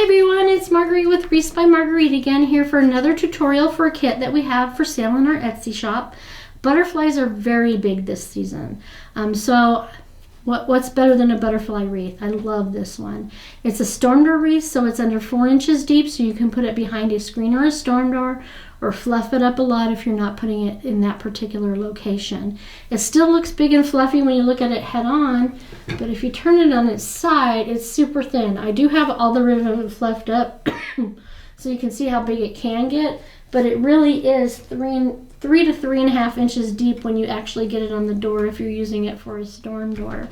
everyone, it's Marguerite with Wreath by Marguerite again, here for another tutorial for a kit that we have for sale in our Etsy shop. Butterflies are very big this season. So what's better than a butterfly wreath? I love this one. It's a storm door wreath, so it's under 4 inches deep, so you can put it behind a screen or a storm door, or fluff it up a lot if you're not putting it in that particular location. It still looks big and fluffy when you look at it head on, but if you turn it on its side, it's super thin. I do have all the ribbon fluffed up so you can see how big it can get, but it really is 3 to 3.5 inches deep when you actually get it on the door if you're using it for a storm door.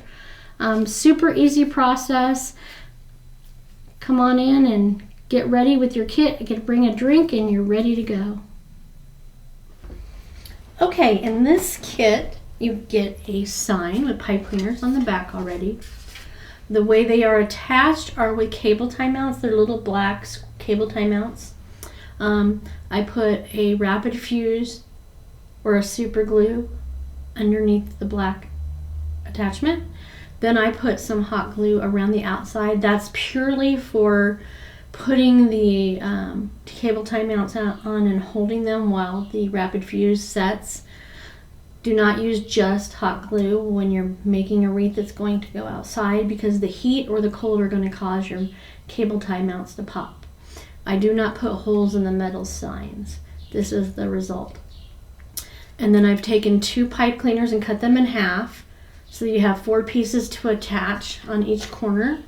Super easy process. Come on in and get ready with your kit. You can bring a drink and you're ready to go. Okay, in this kit you get a sign with pipe cleaners on the back already. The way they are attached are with cable tie mounts. They're little black cable tie mounts. I put a rapid fuse or a super glue underneath the black attachment. Then I put some hot glue around the outside. That's purely for putting the cable tie mounts on and holding them while the rapid fuse sets. Do not use just hot glue when you're making a wreath that's going to go outside, because the heat or the cold are going to cause your cable tie mounts to pop. I do not put holes in the metal signs. This is the result. And then I've taken 2 pipe cleaners and cut them in half, so you have 4 pieces to attach on each corner-ish,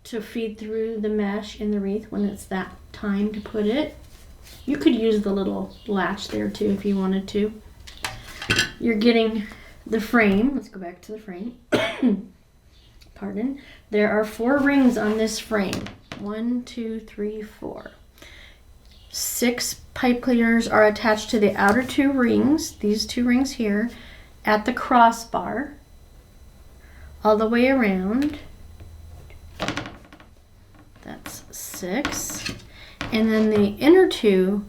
to feed through the mesh in the wreath when it's that time to put it. You could use the little latch there too if you wanted to. You're getting the frame. Let's go back to the frame. Pardon. There are 4 rings on this frame. 1, 2, 3, 4. 6 pipe cleaners are attached to the outer 2 rings, these 2 rings here, at the crossbar, all the way around. That's 6. And then the inner 2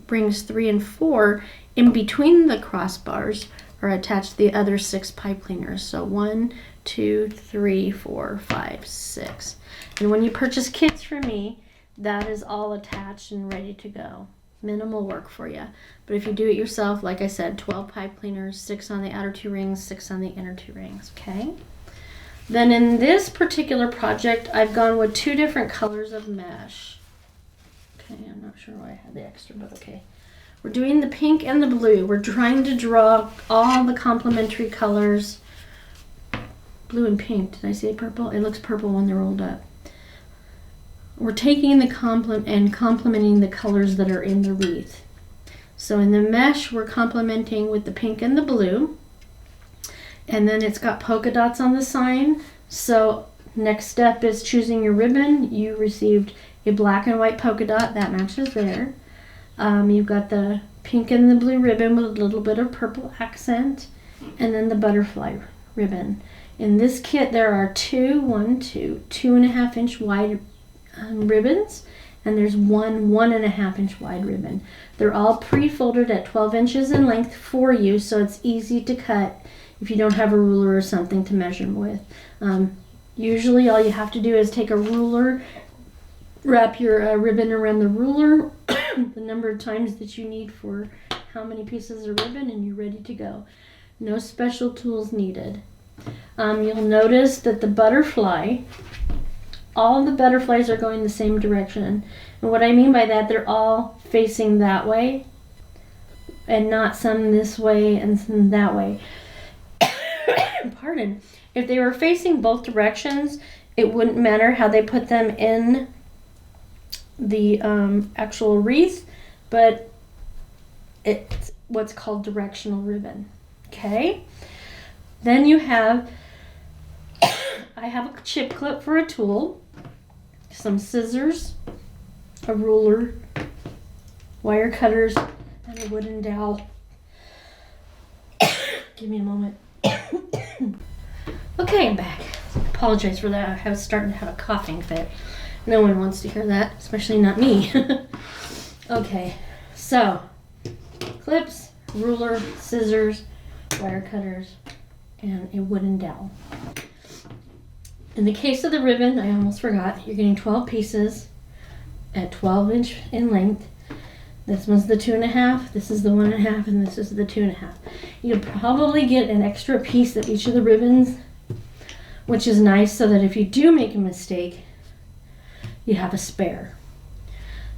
rings 3 and 4 in between the crossbars are attached to the other 6 pipe cleaners. So 1, 2, 3, 4, 5, 6. And when you purchase kits from me, that is all attached and ready to go. Minimal work for you. But if you do it yourself, like I said, 12 pipe cleaners, 6 on the outer 2 rings, 6 on the inner 2 rings, okay? Then in this particular project, I've gone with 2 different colors of mesh. Okay, I'm not sure why I had the extra, but okay. We're doing the pink and the blue. We're trying to draw all the complementary colors. Blue and pink, did I say purple? It looks purple when they're rolled up. We're taking the complementing the colors that are in the wreath. So in the mesh, we're complementing with the pink and the blue. And then it's got polka dots on the sign. So next step is choosing your ribbon. You received a black and white polka dot that matches there. You've got the pink and the blue ribbon with a little bit of purple accent, and then the butterfly ribbon. In this kit, there are 2.5 inch wide ribbons, and there's 1.5 inch wide ribbon. They're all pre-folded at 12 inches in length for you, so it's easy to cut if you don't have a ruler or something to measure with. Usually all you have to do is take a ruler, wrap your ribbon around the ruler, the number of times that you need for how many pieces of ribbon, and you're ready to go. No special tools needed. You'll notice that the butterfly, all the butterflies are going the same direction. And what I mean by that, they're all facing that way, and not some this way and some that way. Pardon. If they were facing both directions, it wouldn't matter how they put them in the actual wreath, but it's what's called directional ribbon. Okay? Then you have, I have a chip clip for a tool, some scissors, a ruler, wire cutters, and a wooden dowel. Give me a moment. Okay, I'm back. Apologize for that. I was starting to have a coughing fit. No one wants to hear that, especially not me. Okay, so clips, ruler, scissors, wire cutters, and a wooden dowel. In the case of the ribbon, I almost forgot, you're getting 12 pieces at 12" in length. This one's the 2.5, this is the 1.5, and this is the 2.5. You'll probably get an extra piece of each of the ribbons, which is nice so that if you do make a mistake, you have a spare.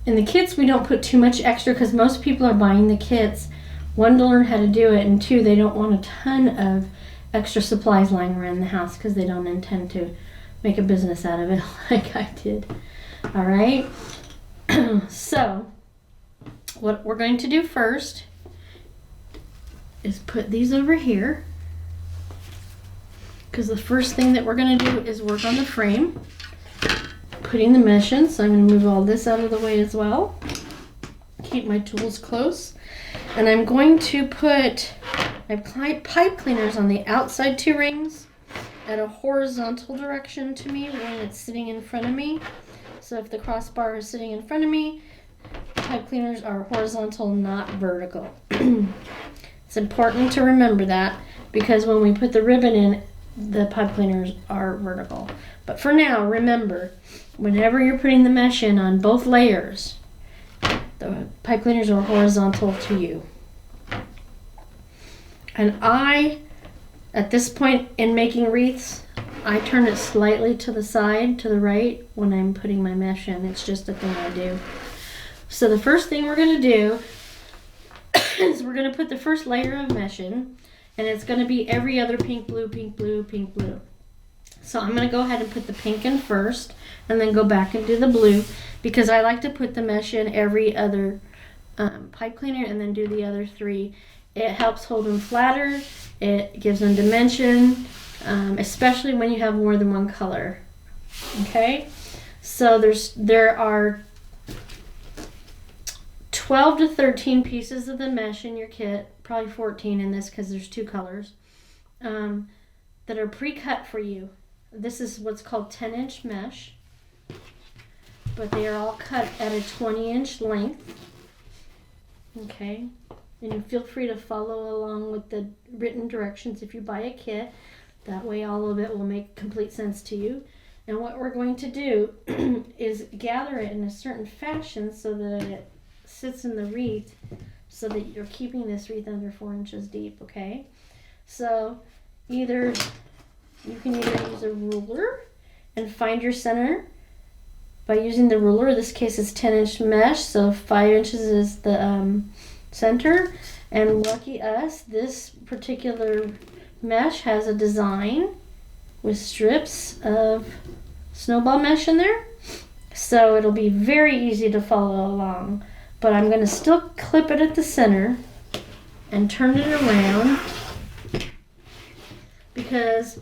In the kits, we don't put too much extra because most people are buying the kits, one, to learn how to do it, and two, they don't want a ton of extra supplies lying around the house because they don't intend to make a business out of it like I did. All right. So what we're going to do first is put these over here, because the first thing that we're going to do is work on the frame, putting the mesh in. So I'm going to move all this out of the way as well. Keep my tools close. And I'm going to put my pipe cleaners on the outside 2 rings at a horizontal direction to me when it's sitting in front of me. So if the crossbar is sitting in front of me, pipe cleaners are horizontal, not vertical. It's important to remember that because when we put the ribbon in, the pipe cleaners are vertical. But for now, remember, whenever you're putting the mesh in on both layers, the pipe cleaners are horizontal to you. And at this point in making wreaths, I turn it slightly to the side, to the right, when I'm putting my mesh in. It's just a thing I do. So the first thing we're going to do is we're going to put the first layer of mesh in, and it's going to be every other pink, blue, pink, blue, pink, blue. So I'm going to go ahead and put the pink in first, and then go back and do the blue, because I like to put the mesh in every other pipe cleaner and then do the other 3. It helps hold them flatter. It gives them dimension, especially when you have more than one color. Okay, so there are 12 to 13 pieces of the mesh in your kit, probably 14 in this because there's 2 colors, that are pre-cut for you. This is what's called 10" mesh, but they are all cut at a 20" length. Okay, and you feel free to follow along with the written directions if you buy a kit. That way all of it will make complete sense to you. And what we're going to do is gather it in a certain fashion so that it sits in the wreath, so that you're keeping this wreath under 4 inches deep. Okay, so you can either use a ruler and find your center by using the ruler. In this case it's 10" mesh, so 5 inches is the center. And lucky us, this particular mesh has a design with strips of snowball mesh in there, so it'll be very easy to follow along. But I'm going to still clip it at the center and turn it around, because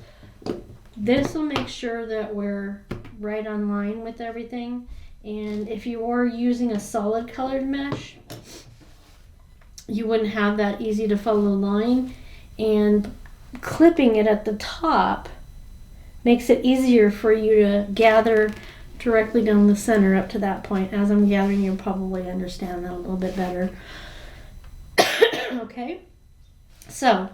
this will make sure that we're right on line with everything. And if you were using a solid colored mesh, you wouldn't have that easy to follow line, and clipping it at the top makes it easier for you to gather directly down the center up to that point. As I'm gathering, you'll probably understand that a little bit better. Okay, so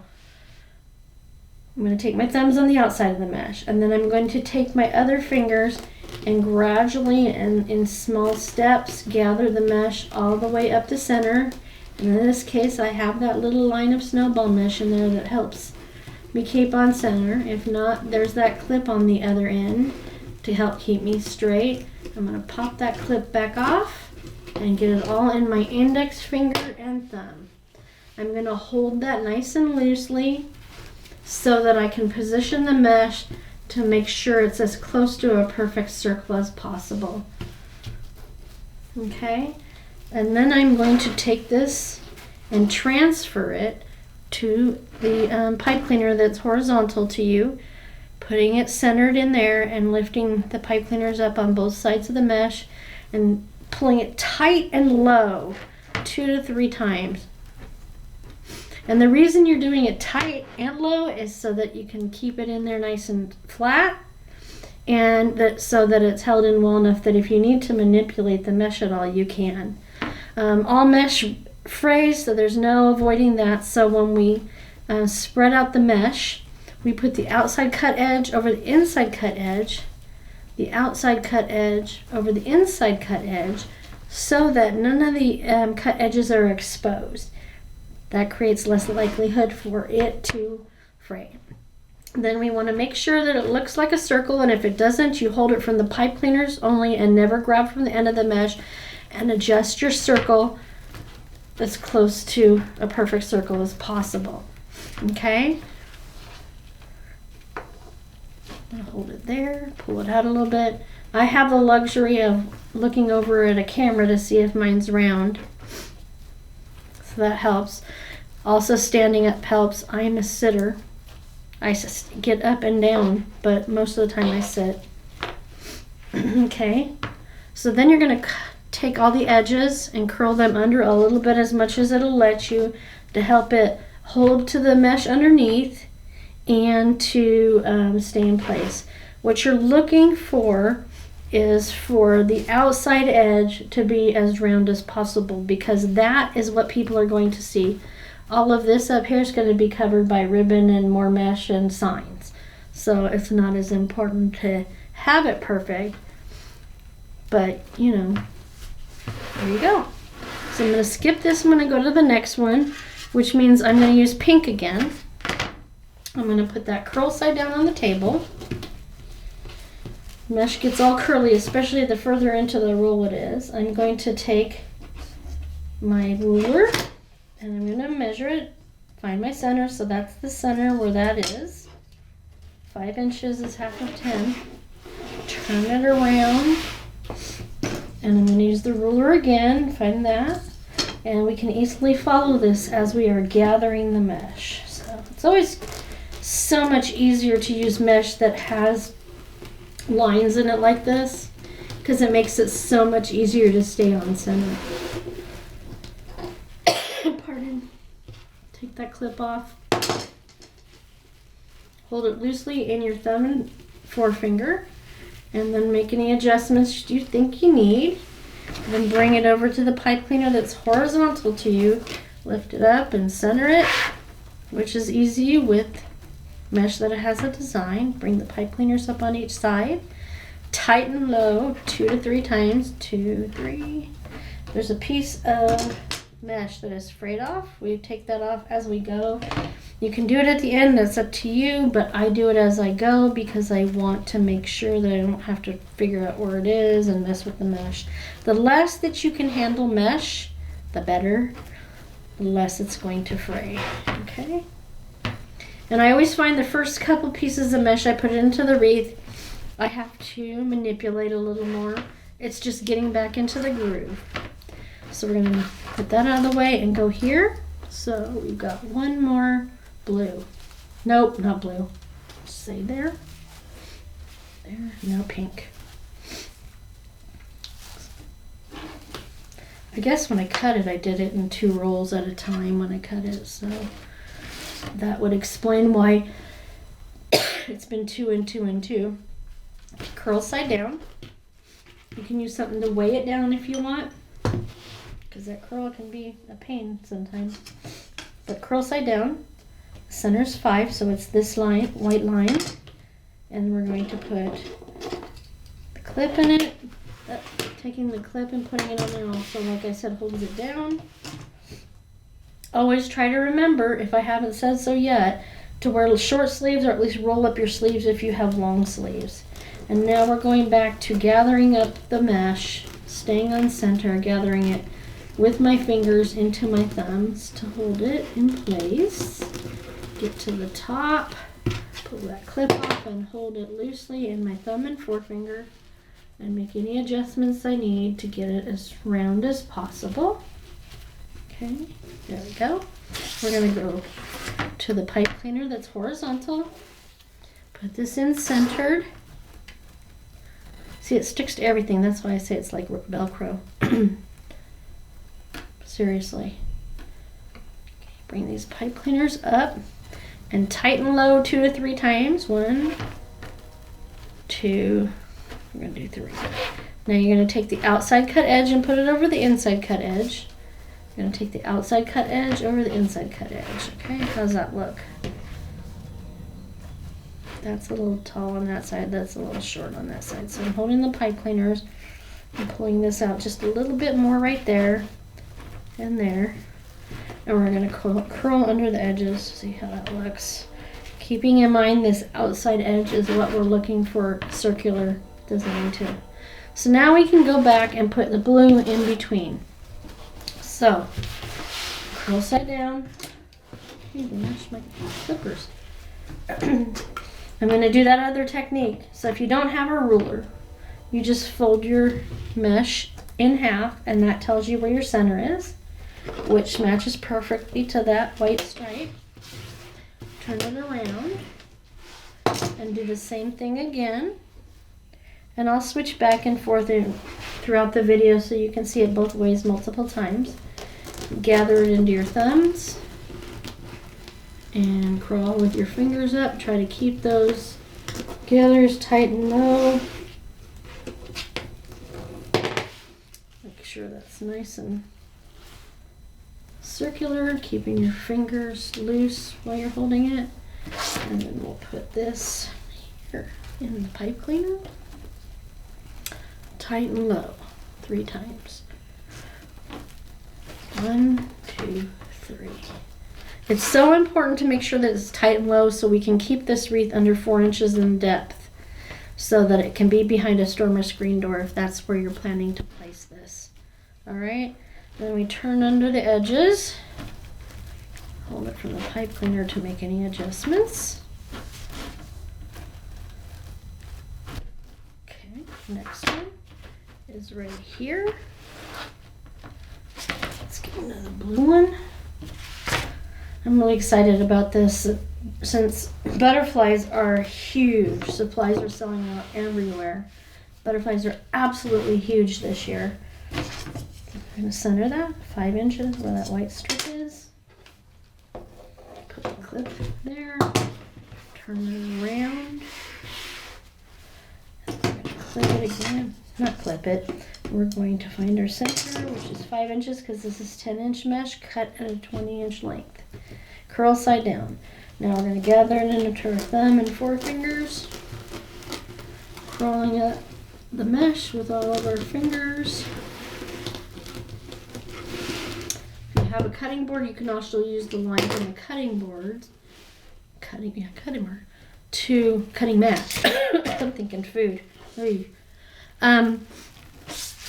I'm going to take my thumbs on the outside of the mesh, and then I'm going to take my other fingers and gradually and in small steps gather the mesh all the way up to center. And in this case, I have that little line of snowball mesh in there that helps me keep on center. If not, there's that clip on the other end to help keep me straight. I'm going to pop that clip back off and get it all in my index finger and thumb. I'm going to hold that nice and loosely so that I can position the mesh to make sure it's as close to a perfect circle as possible. Okay, and then I'm going to take this and transfer it to the pipe cleaner that's horizontal to you, putting it centered in there and lifting the pipe cleaners up on both sides of the mesh and pulling it tight and low 2 to 3 times. And the reason you're doing it tight and low is so that you can keep it in there nice and flat, and so that it's held in well enough that if you need to manipulate the mesh at all, you can. All mesh frays, so there's no avoiding that. So when we spread out the mesh, we put the outside cut edge over the inside cut edge, the outside cut edge over the inside cut edge, so that none of the cut edges are exposed. That creates less likelihood for it to fray. Then we want to make sure that it looks like a circle, and if it doesn't, you hold it from the pipe cleaners only and never grab from the end of the mesh, and adjust your circle as close to a perfect circle as possible. Okay? I'll hold it there, pull it out a little bit. I have the luxury of looking over at a camera to see if mine's round, so that helps. Also, standing up helps. I am a sitter. I get up and down, but most of the time I sit. Okay, so then you're going to take all the edges and curl them under a little bit, as much as it'll let you, to help it hold to the mesh underneath and to stay in place. What you're looking for is for the outside edge to be as round as possible, because that is what people are going to see. All of this up here is going to be covered by ribbon and more mesh and signs. So it's not as important to have it perfect, but you know, there you go. So I'm going to skip this one and go to the next one, which means I'm going to use pink again. I'm going to put that curl side down on the table. Mesh gets all curly, especially the further into the roll it is. I'm going to take my ruler and I'm going to measure it, find my center, so that's the center where that is. 5 inches is half of 10. Turn it around, and I'm going to use the ruler again, find that, and we can easily follow this as we are gathering the mesh. So it's always so much easier to use mesh that has lines in it like this, because it makes it so much easier to stay on center. Pardon. Take that clip off. Hold it loosely in your thumb and forefinger, and then make any adjustments you think you need. Then bring it over to the pipe cleaner that's horizontal to you. Lift it up and center it, which is easy with mesh that it has a design. Bring the pipe cleaners up on each side. Tighten low 2 to 3 times. 2, 3. There's a piece of mesh that is frayed off. We take that off as we go. You can do it at the end, that's up to you, but I do it as I go because I want to make sure that I don't have to figure out where it is and mess with the mesh. The less that you can handle mesh, the better, the less it's going to fray. Okay? And I always find the first couple pieces of mesh I put into the wreath, I have to manipulate a little more. It's just getting back into the groove. So we're going to put that out of the way and go here. So we've got one more blue. Nope, not blue. Say there. There, now pink. I guess when I cut it, I did it in 2 rolls at a time when I cut it. So that would explain why it's been 2 and 2 and 2. Curl side down. You can use something to weigh it down if you want, because that curl can be a pain sometimes. But curl side down. Center's 5, so it's this line, white line. And we're going to put the clip in it. Taking the clip and putting it on there also, like I said, holds it down. Always try to remember, if I haven't said so yet, to wear short sleeves, or at least roll up your sleeves if you have long sleeves. And now we're going back to gathering up the mesh, staying on center, gathering it with my fingers into my thumbs to hold it in place. Get to the top, pull that clip off and hold it loosely in my thumb and forefinger, and make any adjustments I need to get it as round as possible. Okay, there we go. We're going to go to the pipe cleaner that's horizontal. Put this in centered. See, it sticks to everything. That's why I say it's like Velcro. Seriously. Okay, bring these pipe cleaners up and tighten low 2 to 3 times. 1, 2, we're going to do 3. Now you're going to take the outside cut edge and put it over the inside cut edge. You're going to take the outside cut edge over the inside cut edge. Okay, how's that look? That's a little tall on that side, that's a little short on that side. So I'm holding the pipe cleaners and pulling this out just a little bit more right there and there. And we're gonna curl under the edges, see how that looks. Keeping in mind this outside edge is what we're looking for circular design to. So now we can go back and put the blue in between. So, curl side down. Hey, they matched my clippers. I'm going to do that other technique. So if you don't have a ruler, you just fold your mesh in half, and that tells you where your center is, which matches perfectly to that white stripe. Turn it around and do the same thing again. And I'll switch back and forth throughout the video so you can see it both ways multiple times. Gather it into your thumbs and crawl with your fingers up. Try to keep those gathers tight and low. Make sure that's nice and circular, keeping your fingers loose while you're holding it. And then we'll put this here in the pipe cleaner. Tight and low 3 times. 1, 2, 3. It's so important to make sure that it's tight and low so we can keep this wreath under 4 inches in depth so that it can be behind a storm or screen door if that's where you're planning to place this. Alright, then we turn under the edges. Hold it from the pipe cleaner to make any adjustments. Okay, next one is right here. Let's get another blue one. I'm really excited about this since butterflies are huge. Supplies are selling out everywhere. Butterflies are absolutely huge this year. I'm going to center that 5 inches where that white strip is. Put the clip there. Turn it around. And we're going to clip it again. Not clip it. We're going to find our center, which is 5 inches because this is 10-inch mesh cut at a 20-inch length. Curl side down. Now we're going to gather it into our thumb and forefingers, crawling up the mesh with all of our fingers. If you have a cutting board, you can also use the line from the cutting board, cutting mat. I'm thinking food.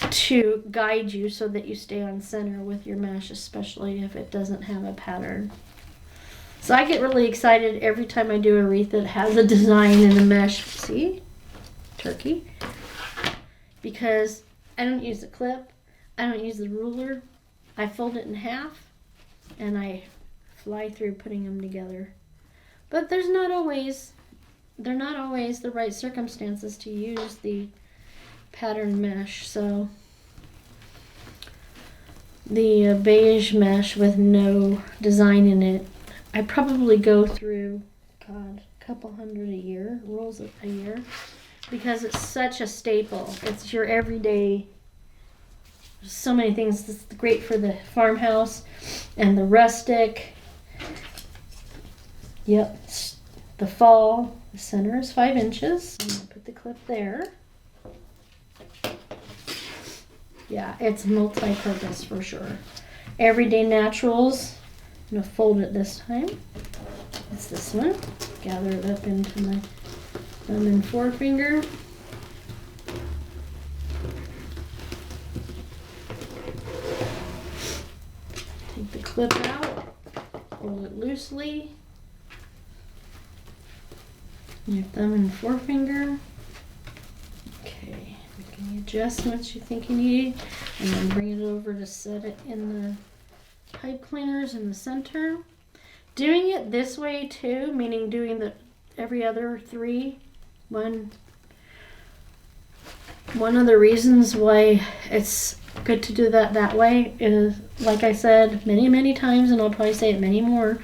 To guide you so that you stay on center with your mesh, especially if it doesn't have a pattern. So I get really excited every time I do a wreath that has a design in the mesh. See? Turkey. Because I don't use the clip. I don't use the ruler. I fold it in half and I fly through putting them together. But they're not always the right circumstances to use the pattern mesh. So the beige mesh with no design in it, I probably go through, a couple hundred rolls a year, because it's such a staple. It's your everyday, so many things. It's great for the farmhouse and the rustic. Yep, the fall. The center is 5 inches. I'm going to put the clip there. Yeah, it's multi-purpose for sure. Everyday naturals. I'm going to fold it this time. It's this one. Gather it up into my thumb and forefinger. Take the clip out. Hold it loosely. Your thumb and forefinger. Okay, make any adjustments you think you need, and then bring it over to set it in the pipe cleaners in the center. Doing it this way too, meaning doing the every other 3. One of the reasons why it's good to do that way is, like I said many times, and I'll probably say it many more,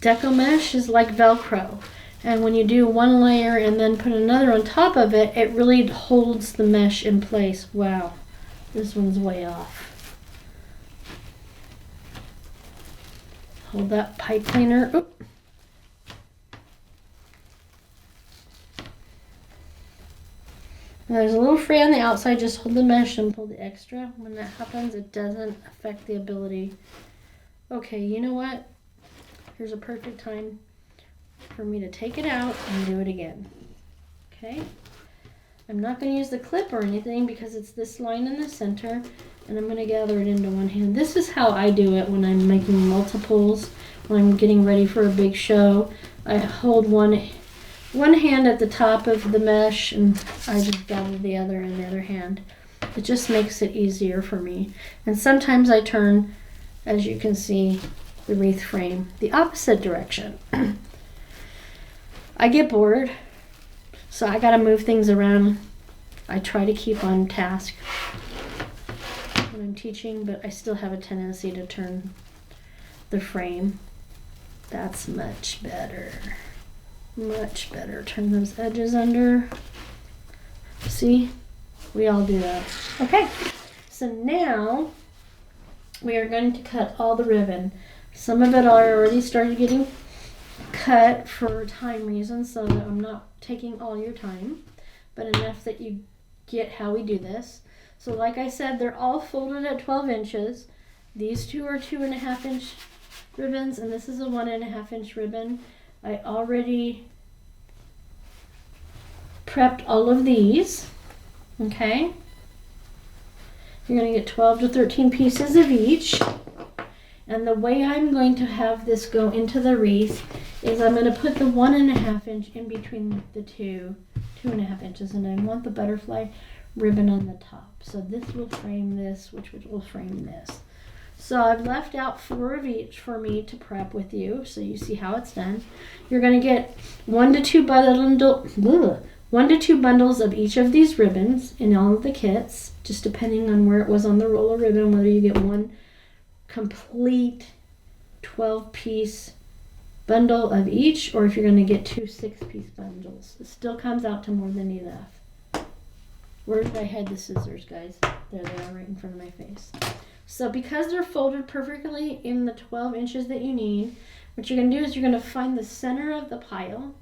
deco mesh is like Velcro. And when you do one layer and then put another on top of it, it really holds the mesh in place. Wow, this one's way off. Hold that pipe cleaner. Oop. And there's a little fray on the outside, just hold the mesh and pull the extra. When that happens, it doesn't affect the ability. Okay, you know what? Here's a perfect time for me to take it out and do it again. Okay? I'm not going to use the clip or anything because it's this line in the center, and I'm going to gather it into one hand. This is how I do it when I'm making multiples, when I'm getting ready for a big show. I hold one hand at the top of the mesh, and I just gather the other in the other hand. It just makes it easier for me. And sometimes I turn, as you can see, the wreath frame the opposite direction. I get bored, so I gotta move things around. I try to keep on task when I'm teaching, but I still have a tendency to turn the frame. That's much better. Much better. Turn those edges under. See? We all do that. Okay, so now we are going to cut all the ribbon. Some of it I already started getting cut for time reasons, so that I'm not taking all your time, but enough that you get how we do this. So like I said, they're all folded at 12 inches. These two are 2.5 inch ribbons, and this is a 1.5 inch ribbon. I already prepped all of these. Okay, you're going to get 12 to 13 pieces of each. And the way I'm going to have this go into the wreath is I'm going to put the 1.5 inch in between the 2.5 inches, and I want the butterfly ribbon on the top. So this will frame this, which will frame this. So I've left out 4 of each for me to prep with you, so you see how it's done. You're going to get 1 to 2 bundles of each of these ribbons in all of the kits, just depending on where it was on the roll of ribbon, whether you get one complete 12-piece bundle of each, or if you're going to get 2 6-piece bundles. It still comes out to more than enough. Where did I hide the scissors, guys? There they are, right in front of my face. So because they're folded perfectly in the 12 inches that you need, what you're going to do is you're going to find the center of the pile,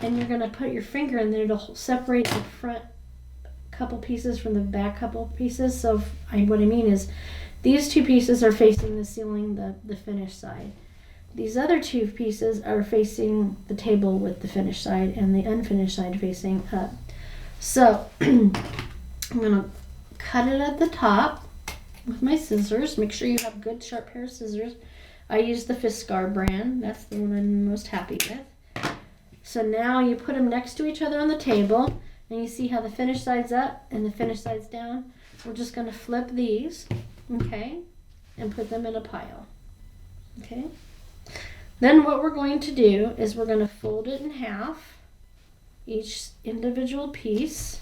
and you're going to put your finger in there to separate the front couple pieces from the back couple pieces. So what I mean is these 2 pieces are facing the ceiling, the finished side. These other 2 pieces are facing the table with the finished side, and the unfinished side facing up. So I'm going to cut it at the top with my scissors. Make sure you have good sharp pair of scissors. I use the Fiskar brand. That's the one I'm most happy with. So now you put them next to each other on the table, and you see how the finished side's up and the finished side's down. We're just going to flip these, okay, and put them in a pile, okay? Then what we're going to do is we're going to fold it in half, each individual piece.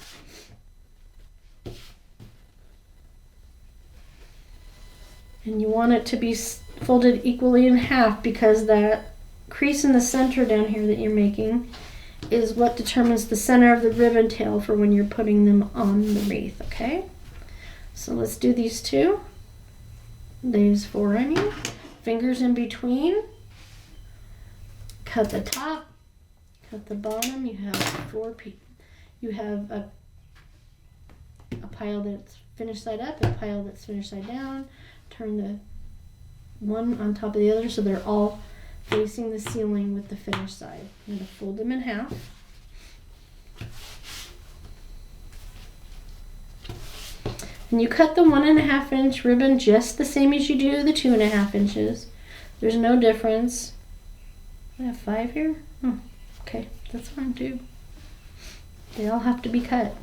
And you want it to be folded equally in half, because that crease in the center down here that you're making is what determines the center of the ribbon tail for when you're putting them on the wreath, okay? So let's do these 2. These 4, I mean. Fingers in between. Cut the top. Cut the bottom. You have 4 pieces. You have a pile that's finished side up and a pile that's finished side down. Turn the one on top of the other so they're all facing the ceiling with the finished side. I'm going to fold them in half. And you cut the 1.5 inch ribbon just the same as you do the 2.5 inches. There's no difference. I have 5 here? Oh, okay, that's fine too. They all have to be cut.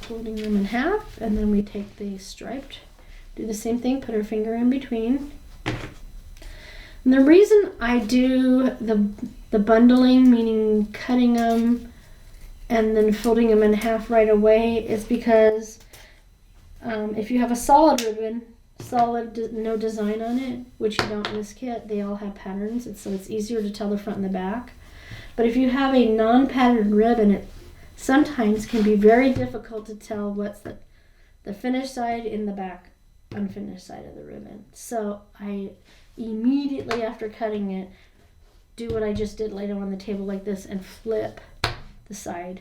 Folding them in half, and then we take the striped, do the same thing, put our finger in between. And the reason I do the bundling, meaning cutting them and then folding them in half right away, is because if you have a solid ribbon, no design on it, which you don't in this kit, they all have patterns, so it's easier to tell the front and the back. But if you have a non-patterned ribbon, it sometimes can be very difficult to tell what's the finished side in the back unfinished side of the ribbon. So I immediately after cutting it do what I just did, lay it on the table like this and flip the side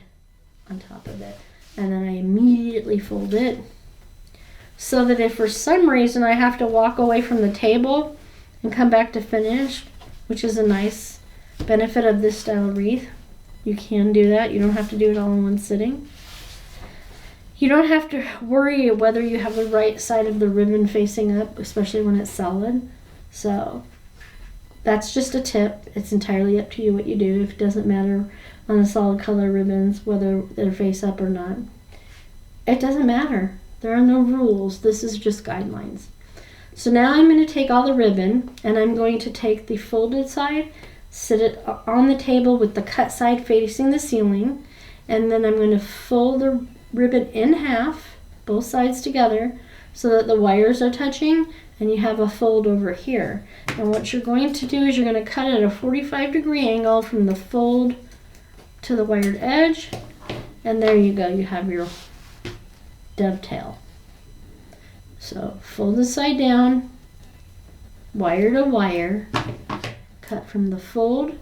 on top of it. And then I immediately fold it so that if for some reason I have to walk away from the table and come back to finish, which is a nice benefit of this style wreath, you can do that. You don't have to do it all in one sitting. You don't have to worry whether you have the right side of the ribbon facing up, especially when it's solid. So that's just a tip. It's entirely up to you what you do. If it doesn't matter on the solid color ribbons whether they're face up or not, it doesn't matter. There are no rules. This is just guidelines. So now I'm going to take all the ribbon and I'm going to take the folded side, sit it on the table with the cut side facing the ceiling, and then I'm going to fold the ribbon in half, both sides together, so that the wires are touching and you have a fold over here. And what you're going to do is you're going to cut at a 45-degree angle from the fold to the wired edge, and there you go, you have your dovetail. So fold the side down, wire to wire, cut from the fold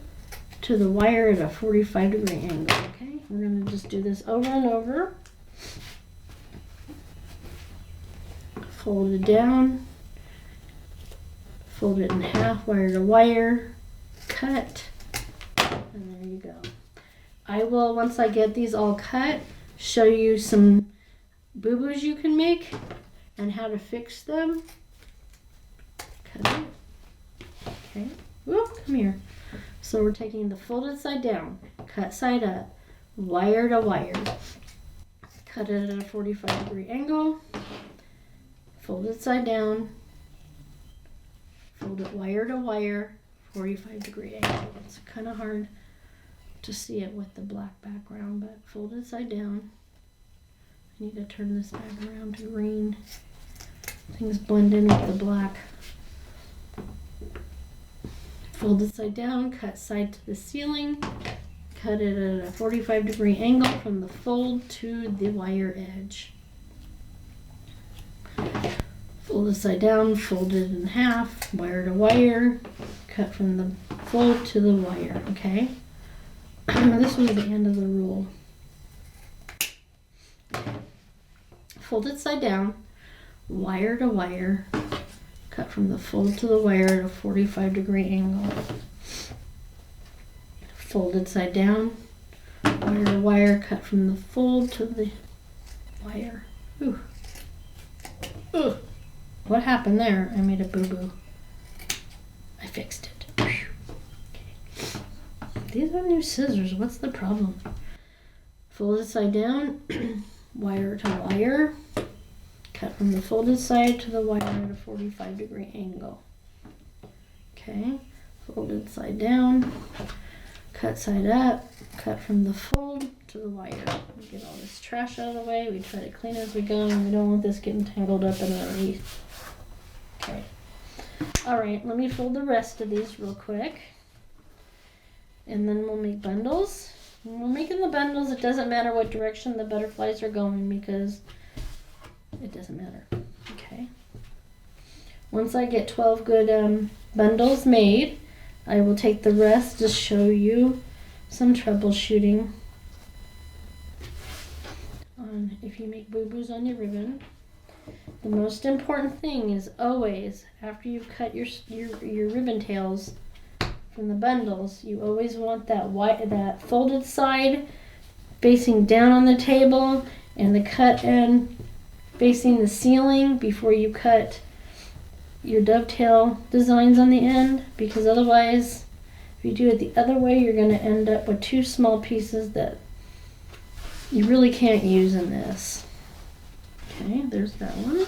to the wire at a 45-degree angle. Okay, we're going to just do this over and over. Fold it down, fold it in half, wire to wire, cut, and there you go. I will, once I get these all cut, show you some boo-boos you can make and how to fix them. Cut it. Okay. Whoop, come here. So we're taking the folded side down, cut side up, wire to wire, cut it at a 45-degree angle, fold it side down, fold it wire to wire, 45-degree angle. It's kind of hard to see it with the black background, but fold it side down. I need to turn this back around to green. Things blend in with the black. Fold it side down, cut side to the ceiling, cut it at a 45-degree angle from the fold to the wire edge. Fold it side down, fold it in half, wire to wire, cut from the fold to the wire, okay? This was the end of the rule. Fold it side down, wire to wire, cut from the fold to the wire at a 45-degree angle. Fold it side down, wire to wire, cut from the fold to the wire. Ooh. Ooh. What happened there? I made a boo-boo. I fixed it. Okay. These are new scissors. What's the problem? Fold it side down, wire to wire, cut from the folded side to the wire at a 45-degree angle. Okay, folded side down, cut side up, cut from the fold to the wire. Get all this trash out of the way. We try to clean as we go, and we don't want this getting tangled up in our wreath. Okay. All right, let me fold the rest of these real quick, and then we'll make bundles. When we're making the bundles, it doesn't matter what direction the butterflies are going because it doesn't matter. Okay. Once I get 12 good bundles made, I will take the rest to show you some troubleshooting on if you make boo-boos on your ribbon. The most important thing is always, after you've cut your ribbon tails from the bundles, you always want that folded side facing down on the table and the cut end facing the ceiling before you cut your dovetail designs on the end, because otherwise, if you do it the other way, you're going to end up with two small pieces that you really can't use in this. Okay, there's that one.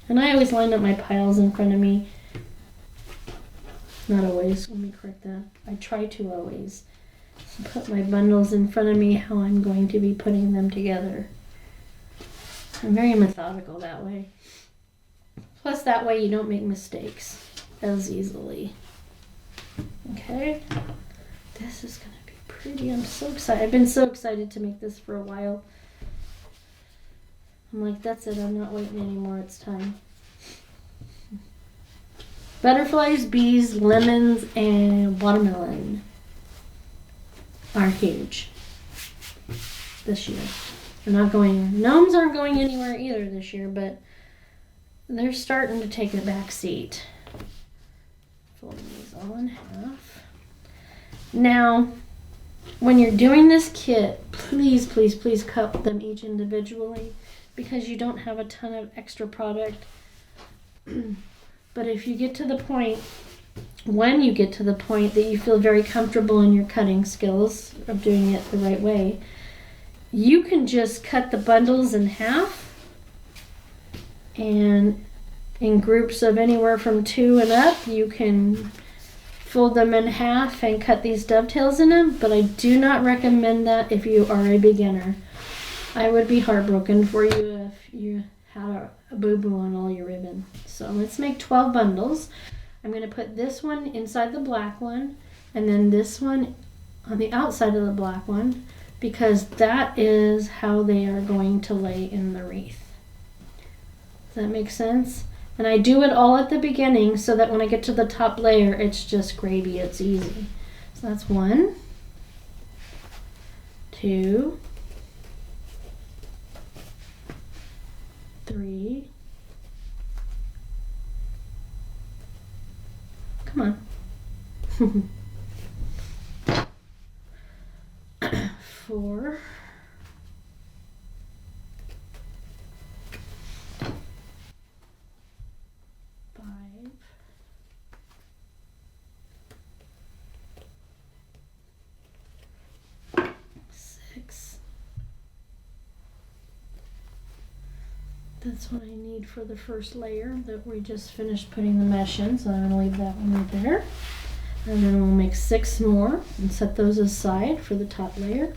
And I always line up my piles in front of me. Not always, let me correct that. I try to always put my bundles in front of me how I'm going to be putting them together. I'm very methodical that way. Plus that way you don't make mistakes as easily. Okay, this is going to be pretty. I'm so excited. I've been so excited to make this for a while. I'm like, that's it, I'm not waiting anymore, it's time. Butterflies, bees, lemons, and watermelon. are huge this year. They're not going, gnomes aren't going anywhere either this year, but they're starting to take a back seat. Folding these all in half. Now, when you're doing this kit, please, please, please cut them each individually because you don't have a ton of extra product. But if you get to the point, when you get to the point that you feel very comfortable in your cutting skills of doing it the right way, you can just cut the bundles in half and in groups of anywhere from 2 and up, you can fold them in half and cut these dovetails in them, but I do not recommend that if you are a beginner. I would be heartbroken for you if you had a boo-boo on all your ribbon. So let's make 12 bundles. I'm going to put this one inside the black one and then this one on the outside of the black one because that is how they are going to lay in the wreath. Does that make sense? And I do it all at the beginning so that when I get to the top layer, it's just gravy, it's easy. So that's 1, 2, 3, come on, 4, 5, 6. That's what I need for the first layer that we just finished putting the mesh in, so I'm going to leave that one right there. And then we'll make 6 more and set those aside for the top layer.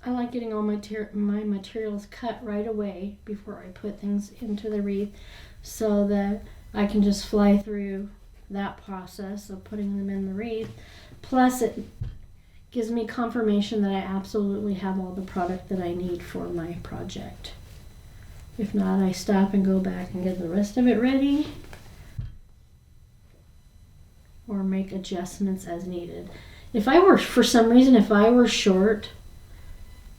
I like getting all my materials cut right away before I put things into the wreath so that I can just fly through that process of putting them in the wreath. Plus it gives me confirmation that I absolutely have all the product that I need for my project. If not, I stop and go back and get the rest of it ready or make adjustments as needed. If I were, for some reason, if I were short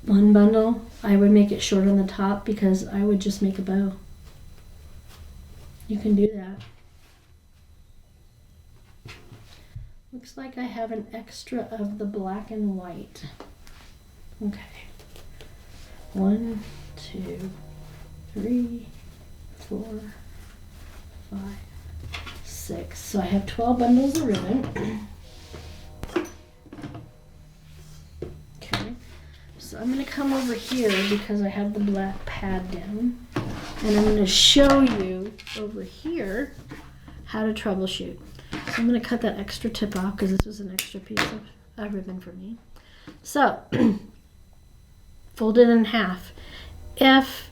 one bundle, I would make it short on the top because I would just make a bow. You can do that. Looks like I have an extra of the black and white. Okay. 1, 2, 3, 4, 5, 6. So I have 12 bundles of ribbon. So I'm going to come over here because I have the black pad down and I'm going to show you over here how to troubleshoot. So I'm going to cut that extra tip off because this was an extra piece of ribbon for me. So fold it in half. If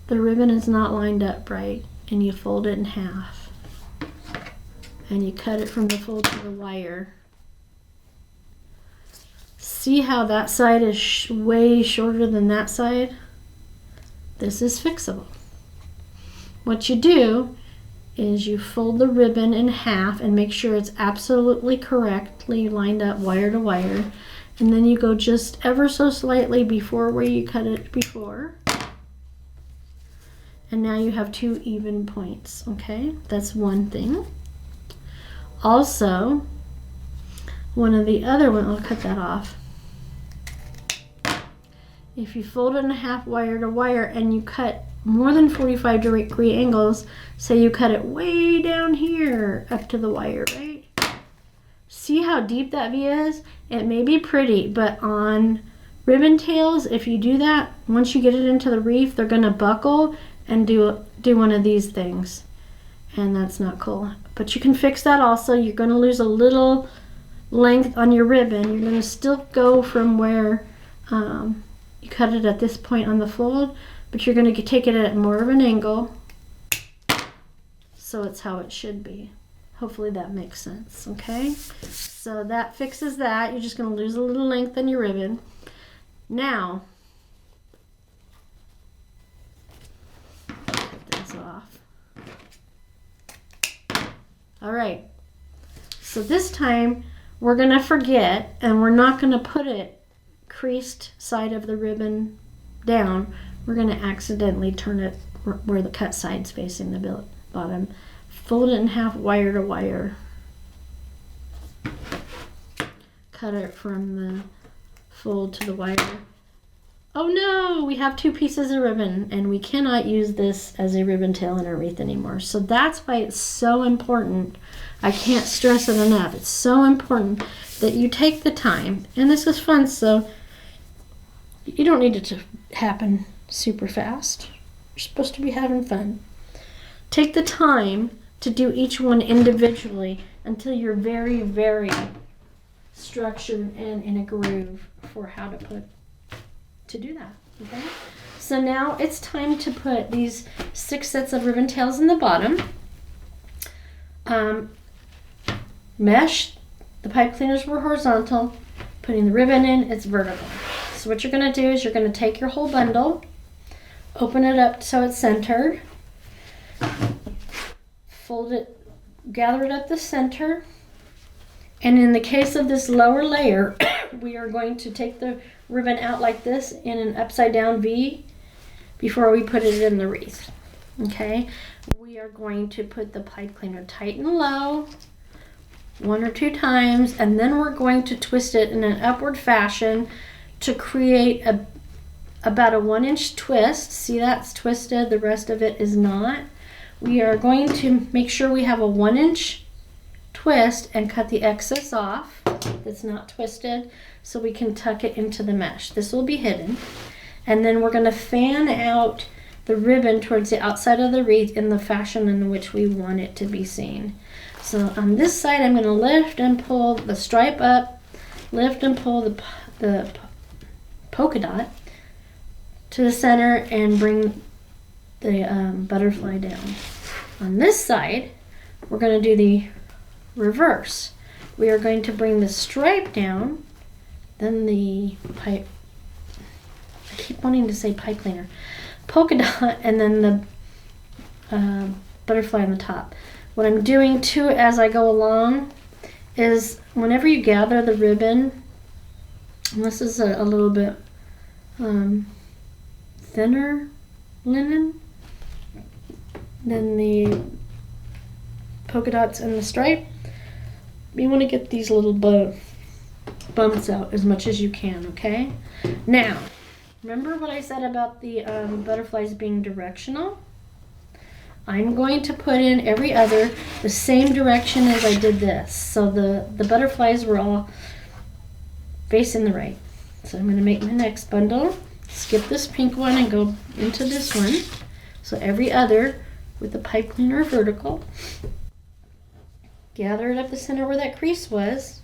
the ribbon is not lined up right and you fold it in half and you cut it from the fold to the wire, see how that side is way shorter than that side? This is fixable. What you do is you fold the ribbon in half and make sure it's absolutely correctly lined up wire to wire, and then you go just ever so slightly before where you cut it before, and now you have 2 even points. Okay, that's one thing. Also, one of the other one, I'll cut that off. If you fold it in half wire to wire and you cut more than 45-degree angles, say you cut it way down here up to the wire, right? See how deep that V is? It may be pretty, but on ribbon tails, if you do that, once you get it into the wreath, they're gonna buckle and do one of these things. And that's not cool. But you can fix that also. You're gonna lose a little length on your ribbon. You're gonna still go from where you cut it at this point on the fold, but you're going to take it at more of an angle, so it's how it should be. Hopefully that makes sense, okay? So that fixes that. You're just going to lose a little length in your ribbon. Now, cut this off. All right. So this time we're going to forget, and we're not going to put it creased side of the ribbon down. We're going to accidentally turn it where the cut side's facing the bottom. Fold it in half, wire to wire. Cut it from the fold to the wire. Oh no, we have 2 pieces of ribbon and we cannot use this as a ribbon tail in our wreath anymore. So that's why it's so important. I can't stress it enough. It's so important that you take the time, and this is fun, so you don't need it to happen super fast. You're supposed to be having fun. Take the time to do each one individually until you're very, very structured and in a groove for how to do that, okay? So now it's time to put these 6 sets of ribbon tails in the bottom. Mesh, the pipe cleaners were horizontal. Putting the ribbon in, it's vertical. So what you're gonna do is you're gonna take your whole bundle, open it up so it's centered, fold it, gather it up the center, and in the case of this lower layer, we are going to take the ribbon out like this in an upside down V before we put it in the wreath, okay? We are going to put the pipe cleaner tight and low 1 or 2 times, and then we're going to twist it in an upward fashion to create about a 1-inch twist. See, that's twisted, the rest of it is not. We are going to make sure we have a 1-inch twist and cut the excess off that's not twisted so we can tuck it into the mesh. This will be hidden. And then we're going to fan out the ribbon towards the outside of the wreath in the fashion in which we want it to be seen. So on this side, I'm going to lift and pull the stripe up, lift and pull the polka dot to the center and bring the butterfly down. On this side, we're going to do the reverse. We are going to bring the stripe down, then the pipe, I keep wanting to say pipe cleaner, polka dot, and then the butterfly on the top. What I'm doing too as I go along is whenever you gather the ribbon, and this is a little bit thinner linen than the polka dots and the stripe, you want to get these little bumps out as much as you can, okay? Now, remember what I said about the butterflies being directional? I'm going to put in every other the same direction as I did this. So the butterflies were all facing the right. So I'm going to make my next bundle, skip this pink one and go into this one. So every other with the pipe cleaner vertical. Gather it up the center where that crease was,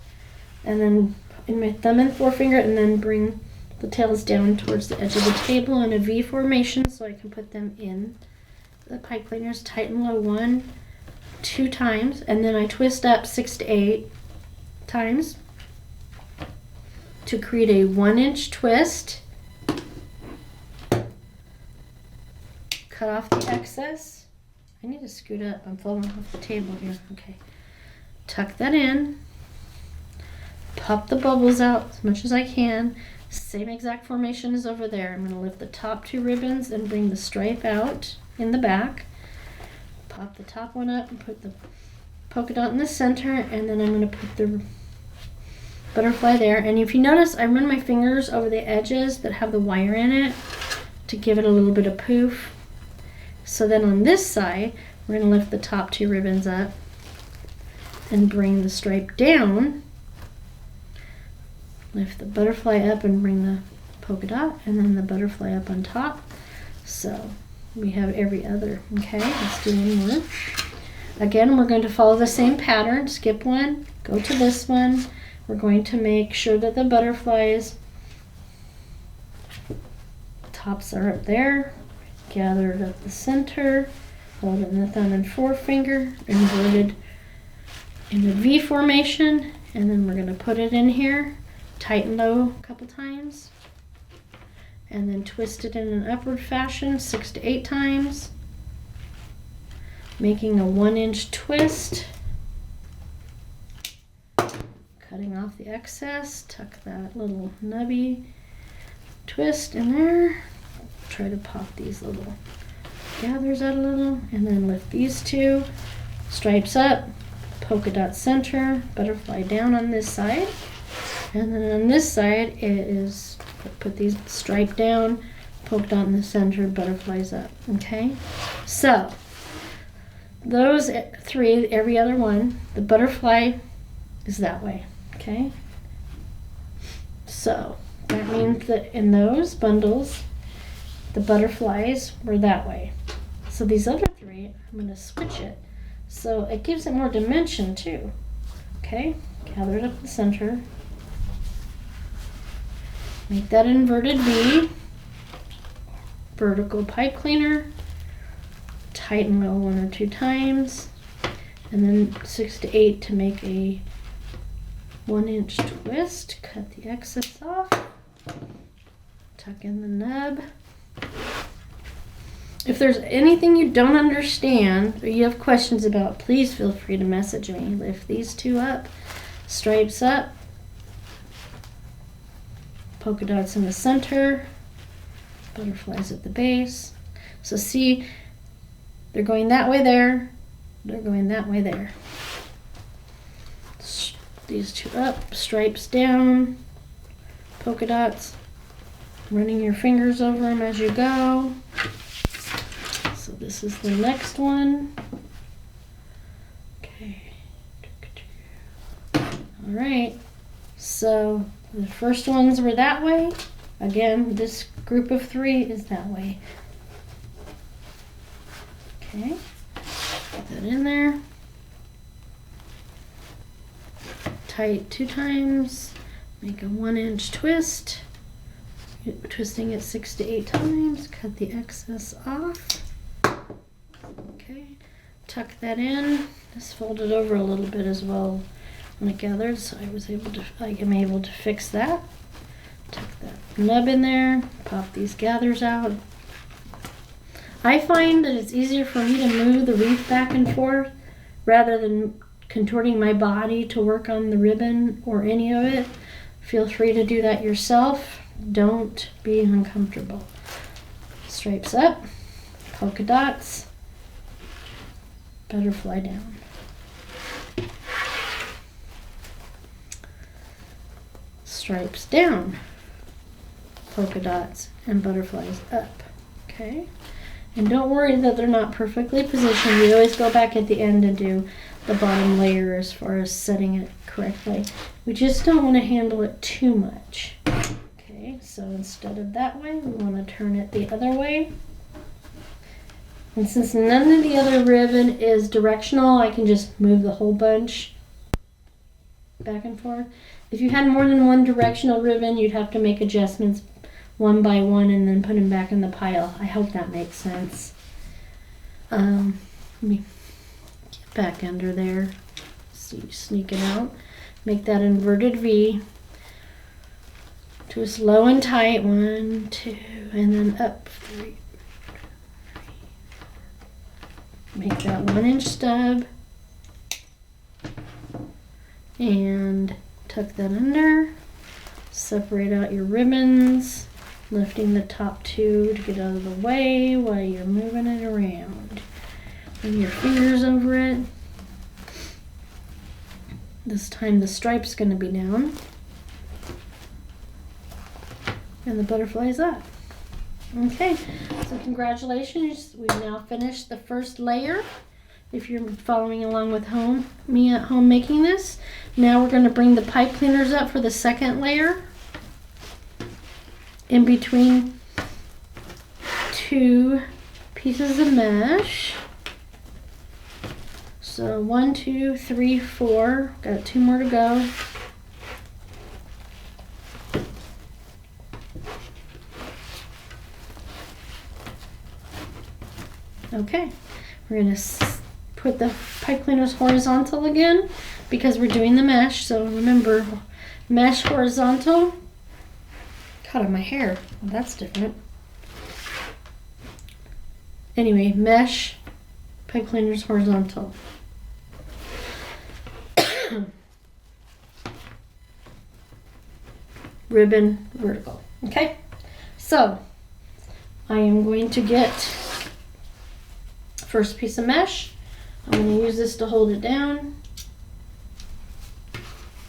and then in my thumb and forefinger, and then bring the tails down towards the edge of the table in a V formation so I can put them in the pipe cleaners, tight and low 1, 2 times, and then I twist up 6 to 8 times to create a 1-inch twist. Cut off the excess. I need to scoot up. I'm falling off the table here. Okay. Tuck that in. Pop the bubbles out as much as I can. Same exact formation as over there. I'm going to lift the top 2 ribbons and bring the stripe out in the back. Pop the top one up and put the polka dot in the center, and then I'm going to put the butterfly there. And if you notice, I run my fingers over the edges that have the wire in it to give it a little bit of poof. So then on this side, we're going to lift the top 2 ribbons up and bring the stripe down. Lift the butterfly up and bring the polka dot, and then the butterfly up on top. So we have every other. Okay, let's do one more. Again, we're going to follow the same pattern. Skip one, go to this one. We're going to make sure that the butterflies tops are up there. Gather it up the center. Hold it in the thumb and forefinger. Inverted in a V formation, and then we're going to put it in here, tighten low a couple times, and then twist it in an upward fashion 6 to 8 times, making a 1-inch twist, cutting off the excess, tuck that little nubby twist in there, try to pop these little gathers out a little, and then lift these two, stripes up, polka dot center, butterfly down on this side, and then on this side it is put these stripe down, polka dot in the center, butterflies up. Okay, so those 3, every other one, the butterfly is that way. Okay, so that means that in those bundles the butterflies were that way. So these other 3, I'm going to switch it so it gives it more dimension too. Okay, gather it up in the center, make that inverted V, vertical pipe cleaner, tighten low 1 or 2 times, and then 6 to 8 to make a 1-inch twist, cut the excess off, tuck in the nub. If there's anything you don't understand or you have questions about, please feel free to message me. Lift these 2 up, stripes up, polka dots in the center, butterflies at the base. So see, they're going that way there, they're going that way there. These 2 up, stripes down, polka dots, running your fingers over them as you go. So this is the next one. Okay. All right. So the first ones were that way. Again, this group of 3 is that way. Okay. Put that in there. Tight 2 times. Make a 1-inch twist. Twisting it 6 to 8 times. Cut the excess off. Okay, tuck that in. Just fold it over a little bit as well when it gathered, so I am able to fix that. Tuck that nub in there, pop these gathers out. I find that it's easier for me to move the wreath back and forth rather than contorting my body to work on the ribbon or any of it. Feel free to do that yourself. Don't be uncomfortable. Stripes up, polka dots, butterfly down. Stripes down, polka dots, and butterflies up. Okay? And don't worry that they're not perfectly positioned. We always go back at the end and do the bottom layer as far as setting it correctly. We just don't want to handle it too much. Okay, so instead of that way, we want to turn it the other way. And since none of the other ribbon is directional, I can just move the whole bunch back and forth. If you had more than one directional ribbon, you'd have to make adjustments one by one and then put them back in the pile. I hope that makes sense. Let me get back under there. See, sneak it out. Make that inverted V. Twist low and tight. 1, 2, and then up 3. Make that 1-inch stub and tuck that under. Separate out your ribbons, lifting the top 2 to get out of the way while you're moving it around. Bring your fingers over it. This time the stripe's going to be down and the butterfly's up. Okay, so congratulations, we've now finished the first layer. If you're following along with me at home making this, now we're going to bring the pipe cleaners up for the second layer in between 2 pieces of mesh. So 1, 2, 3, 4, got 2 more to go. Okay, we're going to put the pipe cleaners horizontal again because we're doing the mesh. So remember, mesh horizontal. Cut on my hair. Well, that's different. Anyway, mesh, pipe cleaners horizontal. Ribbon vertical. Okay, so I am going to get first piece of mesh. I'm going to use this to hold it down.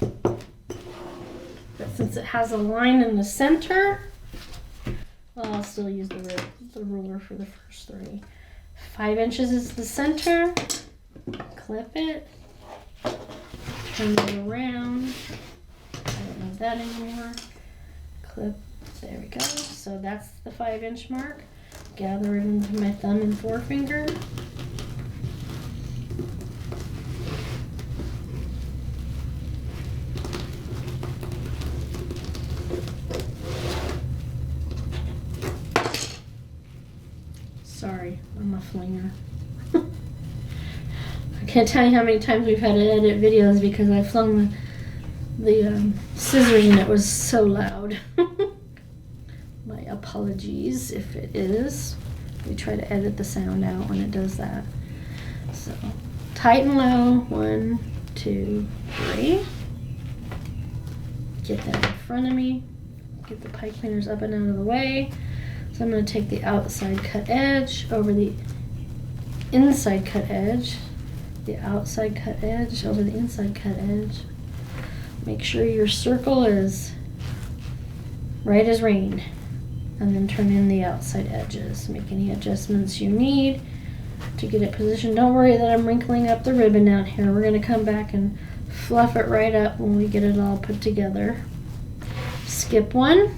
But since it has a line in the center, well, I'll still use the ruler for the first 3. 5 inches is the center. Clip it. Turn it around. I don't need that anymore. Clip. There we go. So that's the 5-inch mark. Gather it into my thumb and forefinger. Sorry, I'm a flinger. I can't tell you how many times we've had to edit videos because I flung the scissors and it was so loud. My apologies if it is. We try to edit the sound out when it does that. So tight and low, 1, 2, 3. Get that in front of me. Get the pipe cleaners up and out of the way. So I'm going to take the outside cut edge over the inside cut edge. The outside cut edge over the inside cut edge. Make sure your circle is right as rain. And then turn in the outside edges. Make any adjustments you need to get it positioned. Don't worry that I'm wrinkling up the ribbon down here. We're going to come back and fluff it right up when we get it all put together. Skip one.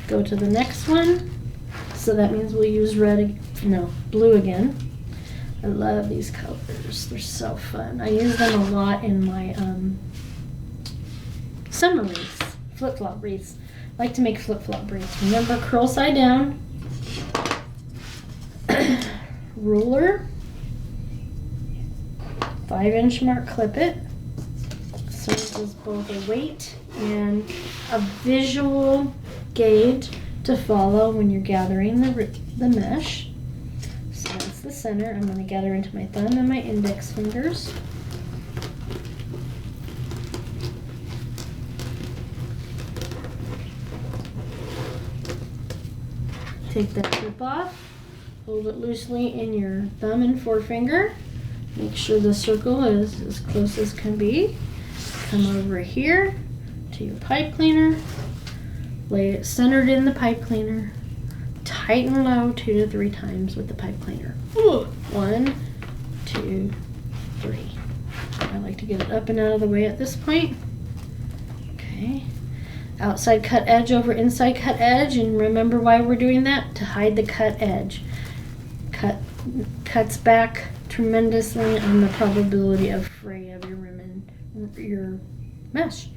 Go to the next one. So that means we'll use blue again. I love these colors. They're so fun. I use them a lot in my summer wreaths, flip-flop wreaths. I like to make flip-flop wreaths. Remember, curl side down. Ruler. 5-inch mark, clip it. So it is both a weight and a visual gauge to follow when you're gathering the mesh. So that's the center. I'm going to gather into my thumb and my index fingers. Take that clip off, hold it loosely in your thumb and forefinger. Make sure the circle is as close as can be. Come over here to your pipe cleaner. Lay it centered in the pipe cleaner. Tighten low 2 to 3 times with the pipe cleaner. 1, 2, 3. I like to get it up and out of the way at this point. Okay. Outside cut edge over inside cut edge, and remember why we're doing that? To hide the cut edge. Cuts back tremendously on the probability of fray of your mesh.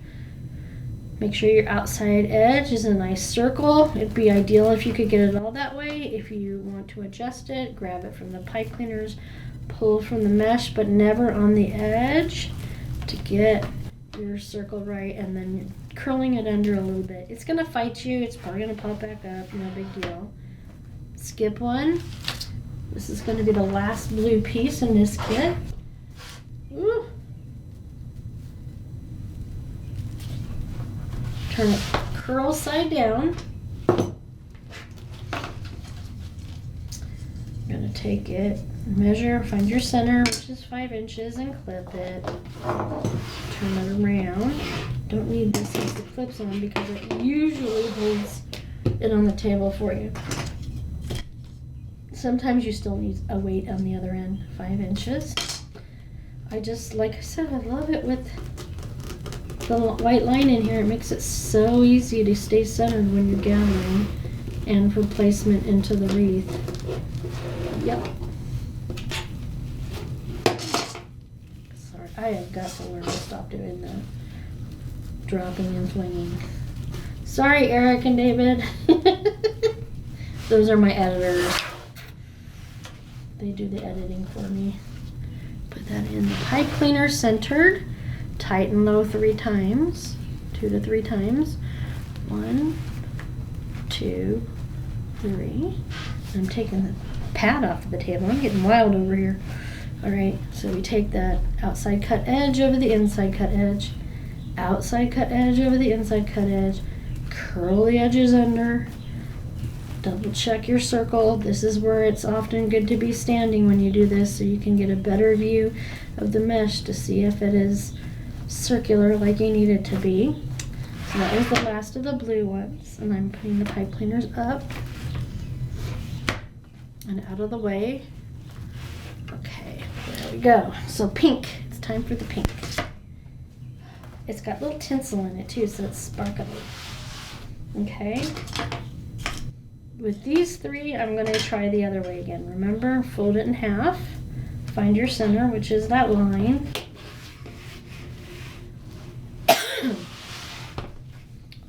Make sure your outside edge is a nice circle. It'd be ideal if you could get it all that way. If you want to adjust it, grab it from the pipe cleaners, pull from the mesh, but never on the edge to get your circle right, and then curling it under a little bit. It's gonna fight you. It's probably gonna pop back up. No big deal. Skip one. This is gonna be the last blue piece in this kit. Ooh. Turn it curl side down. I'm gonna take it, measure, find your center, which is 5 inches, and clip it. Turn it around. Don't need this with the clips on because it usually holds it on the table for you. Sometimes you still need a weight on the other end. 5 inches. Like I said, I love it with the white line in here. It makes it so easy to stay centered when you're gathering and for placement into the wreath. Yep. Sorry, I have got to learn to stop doing that. Dropping and flinging. Sorry, Eric and David. Those are my editors. They do the editing for me. Put that in the pipe cleaner centered. Tighten low 3 times, 2 to 3 times. 1, 2, 3. I'm taking the pad off of the table. I'm getting wild over here. All right, so we take that outside cut edge over the inside cut edge, outside cut edge over the inside cut edge, curl the edges under, double check your circle. This is where it's often good to be standing when you do this so you can get a better view of the mesh to see if it is circular like you need it to be. So that was the last of the blue ones, and I'm putting the pipe cleaners up and out of the way. Okay, there we go. So pink, it's time for the pink. It's got little tinsel in it too, so it's sparkly. Okay. With these 3, I'm going to try the other way again. Remember, fold it in half, find your center, which is that line.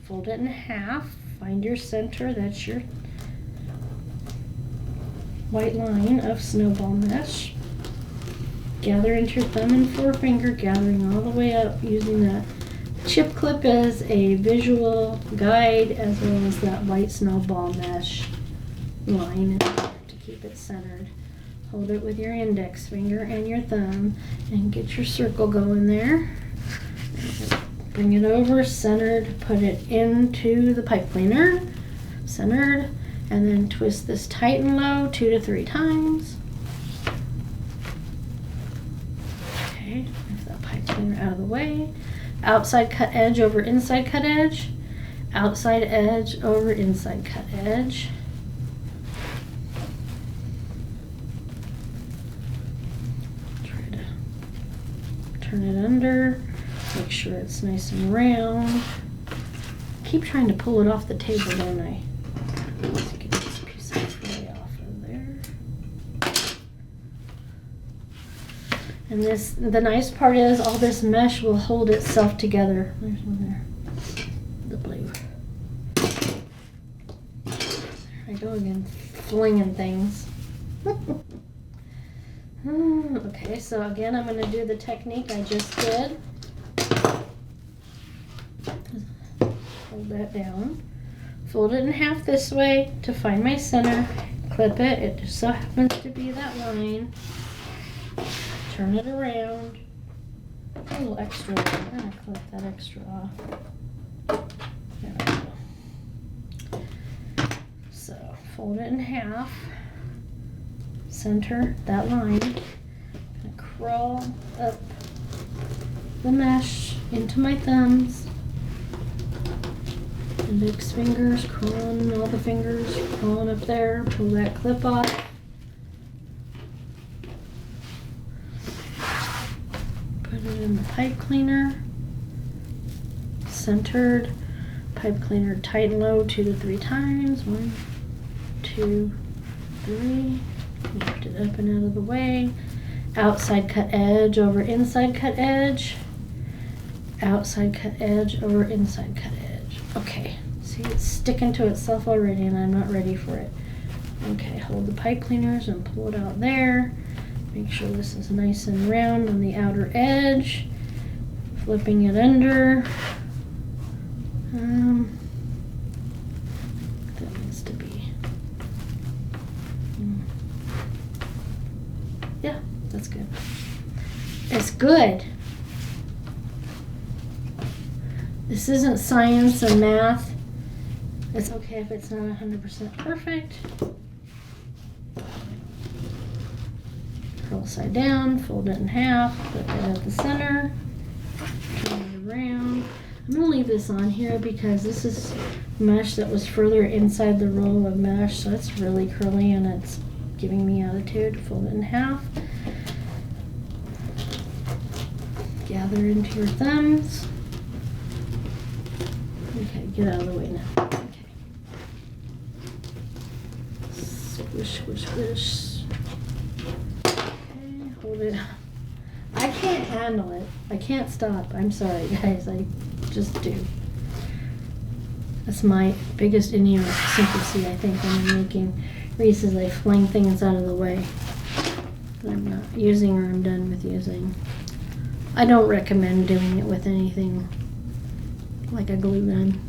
Fold it in half, find your center, that's your white line of snowball mesh. Gather into your thumb and forefinger, gathering all the way up, using that chip clip as a visual guide, as well as that white snowball mesh line to keep it centered. Hold it with your index finger and your thumb and get your circle going there. Bring it over, centered, put it into the pipe cleaner, centered, and then twist this tight and low 2 to 3 times. Okay, move that pipe cleaner out of the way. Outside cut edge over inside cut edge, outside edge over inside cut edge. Try to turn it under. Make sure it's nice and round. Keep trying to pull it off the table, don't I? Let's get this piece of clay off of there. And this, the nice part is all this mesh will hold itself together. There's one there. The blue. There I go again, flinging things. Okay, so again, I'm going to do the technique I just did. Hold that down. Fold it in half this way to find my center. Clip it. It just so happens to be that line. Turn it around. A little extra. I'm going to clip that extra off. There we go. So fold it in half. Center that line. I'm going to crawl up the mesh into my thumbs. Index fingers, crawling, all the fingers, crawling up there. Pull that clip off. Put it in the pipe cleaner. Centered. Pipe cleaner tight and low 2 to 3 times. 1, 2, 3. Lift it up and out of the way. Outside cut edge over inside cut edge. Outside cut edge over inside cut edge. Okay, see, it's sticking to itself already and I'm not ready for it. Okay, hold the pipe cleaners and pull it out there. Make sure this is nice and round on the outer edge. Flipping it under. That needs to be. Yeah, that's good. It's good. This isn't science and math. It's okay if it's not 100% perfect. Curl side down, fold it in half, put it at the center, turn it around. I'm going to leave this on here because this is mesh that was further inside the roll of mesh, so it's really curly and it's giving me attitude. Fold it in half. Gather into your thumbs. Okay, get out of the way now. Okay. Squish, squish, squish. Okay, hold it. I can't handle it. I can't stop. I'm sorry, guys. I just do. That's my biggest idiosyncrasy, I think, when I'm making Wreaths, is I fling things out of the way. that I'm not using or I'm done with using. I don't recommend doing it with anything like a glue gun.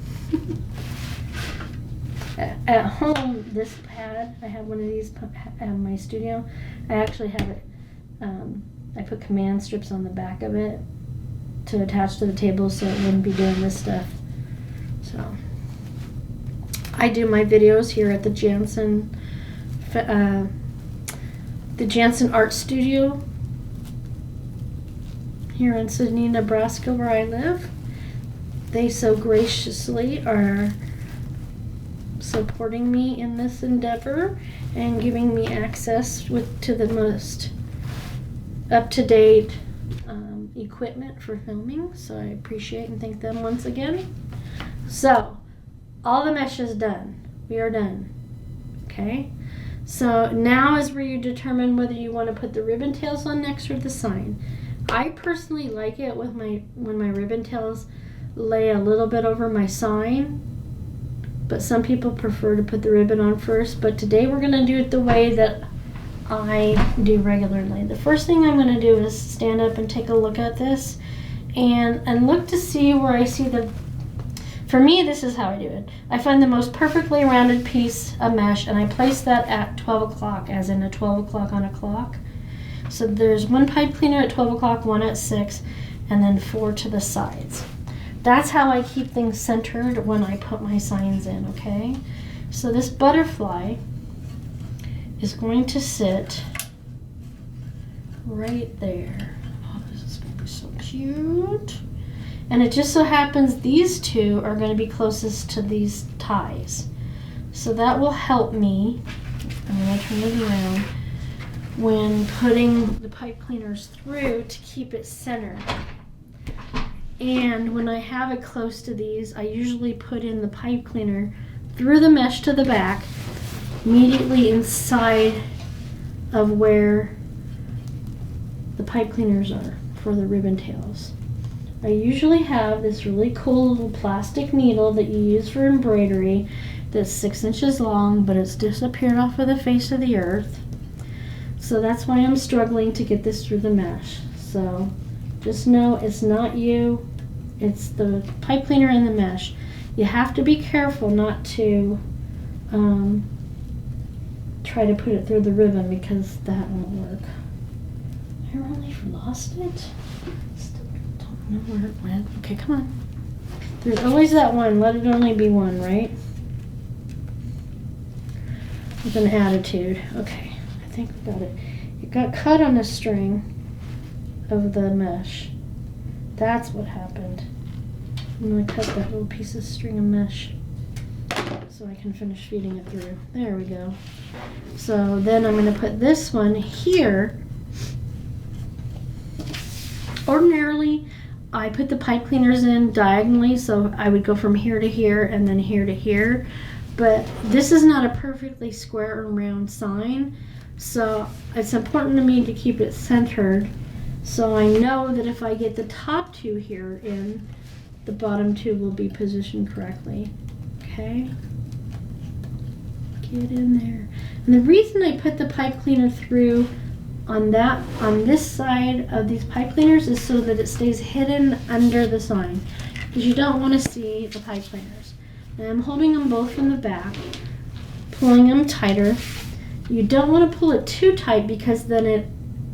At home, this pad, I have one of these at my studio. I actually have it, I put command strips on the back of it to attach to the table so it wouldn't be doing this stuff. So I do my videos here at the Jansen Art Studio here in Sydney, Nebraska, where I live. They so graciously are supporting me in this endeavor and giving me access to the most up-to-date equipment for filming, so I appreciate and thank them once again. So all the mesh is done. We are done. Okay, so now is where you determine whether you want to put the ribbon tails on next or the sign. I personally like it with when my ribbon tails lay a little bit over my sign, but some people prefer to put the ribbon on first. But today we're going to do it the way that I do regularly. The first thing I'm going to do is stand up and take a look at this and look to see where I see for me, this is how I do it. I find the most perfectly rounded piece of mesh and I place that at 12 o'clock, as in a 12 o'clock on a clock. So there's one pipe cleaner at 12 o'clock, one at 6, and then 4 to the sides. That's how I keep things centered when I put my signs in, okay? So this butterfly is going to sit right there. Oh, this is going to be so cute. And it just so happens these two are going to be closest to these ties. So that will help me, I'm going to turn it around, when putting the pipe cleaners through to keep it centered. And when I have it close to these, I usually put in the pipe cleaner through the mesh to the back, immediately inside of where the pipe cleaners are for the ribbon tails. I usually have this really cool little plastic needle that you use for embroidery that's 6 inches long, but it's disappeared off of the face of the earth. So that's why I'm struggling to get this through the mesh. So just know it's not you, it's the pipe cleaner and the mesh. You have to be careful not to try to put it through the ribbon because that won't work. I really lost it. Still don't know where it went. Okay, come on. There's always that one. Let it only be one, right? With an attitude. Okay, I think we got it. It got cut on the string of the mesh. That's what happened. I'm going to cut that little piece of string of mesh so I can finish feeding it through. There we go. So then I'm going to put this one here. Ordinarily, I put the pipe cleaners in diagonally, so I would go from here to here and then here to here. But this is not a perfectly square and round sign, so it's important to me to keep it centered. So I know that if I get the top two here in, the bottom two will be positioned correctly. Okay? Get in there. And the reason I put the pipe cleaner through on this side of these pipe cleaners is so that it stays hidden under the sign, because you don't want to see the pipe cleaners. And I'm holding them both from the back, pulling them tighter. You don't want to pull it too tight because then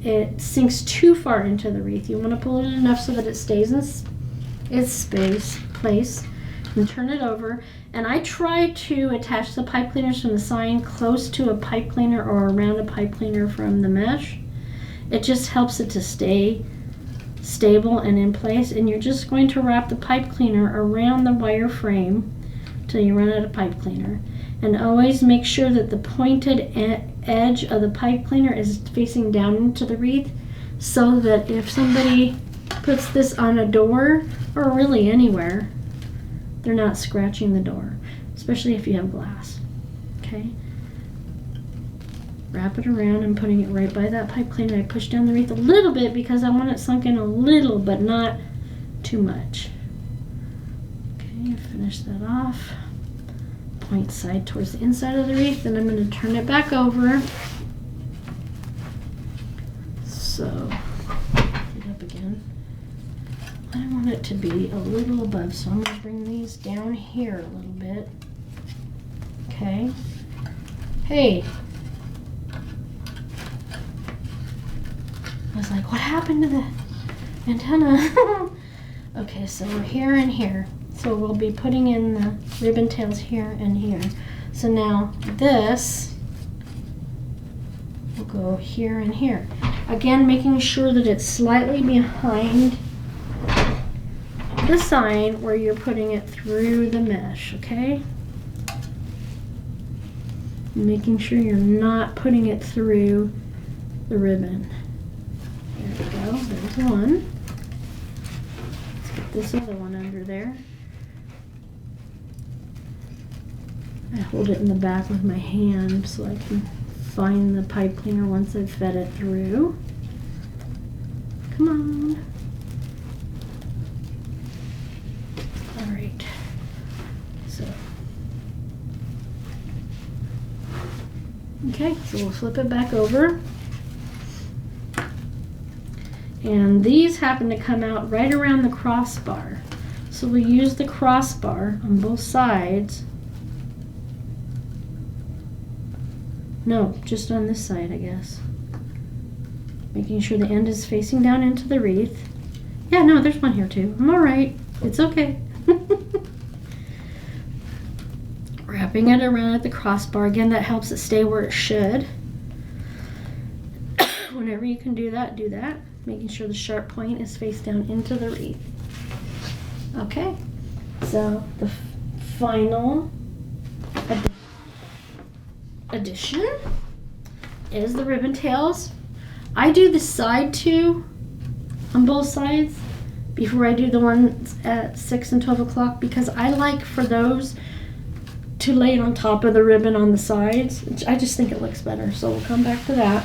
it sinks too far into the wreath. You want to pull it enough so that it stays in its place, and turn it over. And I try to attach the pipe cleaners from the sign close to a pipe cleaner or around a pipe cleaner from the mesh. It just helps it to stay stable and in place. And you're just going to wrap the pipe cleaner around the wire frame till you run out of pipe cleaner. And always make sure that the pointed edge of the pipe cleaner is facing down into the wreath, so that if somebody puts this on a door or really anywhere, they're not scratching the door, especially if you have glass. Okay? Wrap it around. I'm putting it right by that pipe cleaner. I push down the wreath a little bit because I want it sunk in a little, but not too much. Okay, finish that off. Point side towards the inside of the wreath, then I'm going to turn it back over. it to be a little above. So I'm going to bring these down here a little bit. Okay. Hey. I was like, what happened to the antenna? Okay, so we're here and here. So we'll be putting in the ribbon tails here and here. So now this will go here and here. Again, making sure that it's slightly behind the sign where you're putting it through the mesh, okay? Making sure you're not putting it through the ribbon. There we go, there's one. Let's get this other one under there. I hold it in the back with my hand so I can find the pipe cleaner once I've fed it through. Come on. All right. So. Okay, so we'll flip it back over. And these happen to come out right around the crossbar. So we'll use the crossbar on both sides. No, just on this side, I guess. Making sure the end is facing down into the wreath. Yeah, no, there's one here too. I'm all right. It's okay. Wrapping it around at the crossbar. Again, that helps it stay where it should. Whenever you can do that, do that. Making sure the sharp point is face down into the wreath. Okay, so the final addition is the ribbon tails. I do the side two on both sides before I do the ones at 6 and 12 o'clock because I like for those to lay on top of the ribbon on the sides. I just think it looks better, so we'll come back to that.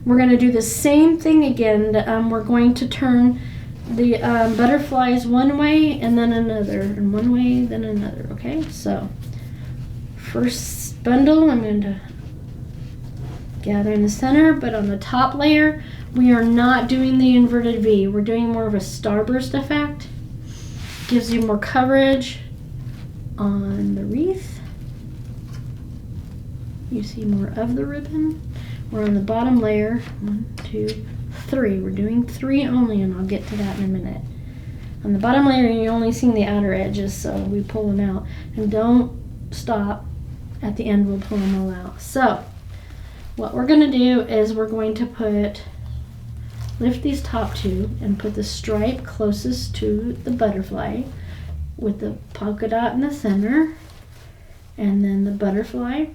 We're going to do the same thing again. We're going to turn the butterflies one way and then another, and one way, then another, okay? So, first bundle, I'm going to gather in the center, but on the top layer, we are not doing the inverted V. We're doing more of a starburst effect. Gives you more coverage on the wreath. You see more of the ribbon. We're on the bottom layer, 1, 2, 3. We're doing 3 only, and I'll get to that in a minute. On the bottom layer, you're only seeing the outer edges, so we pull them out. And don't stop. At the end, we'll pull them all out. So, what we're going to do is we're going to lift these top two and put the stripe closest to the butterfly with the polka dot in the center, and then the butterfly.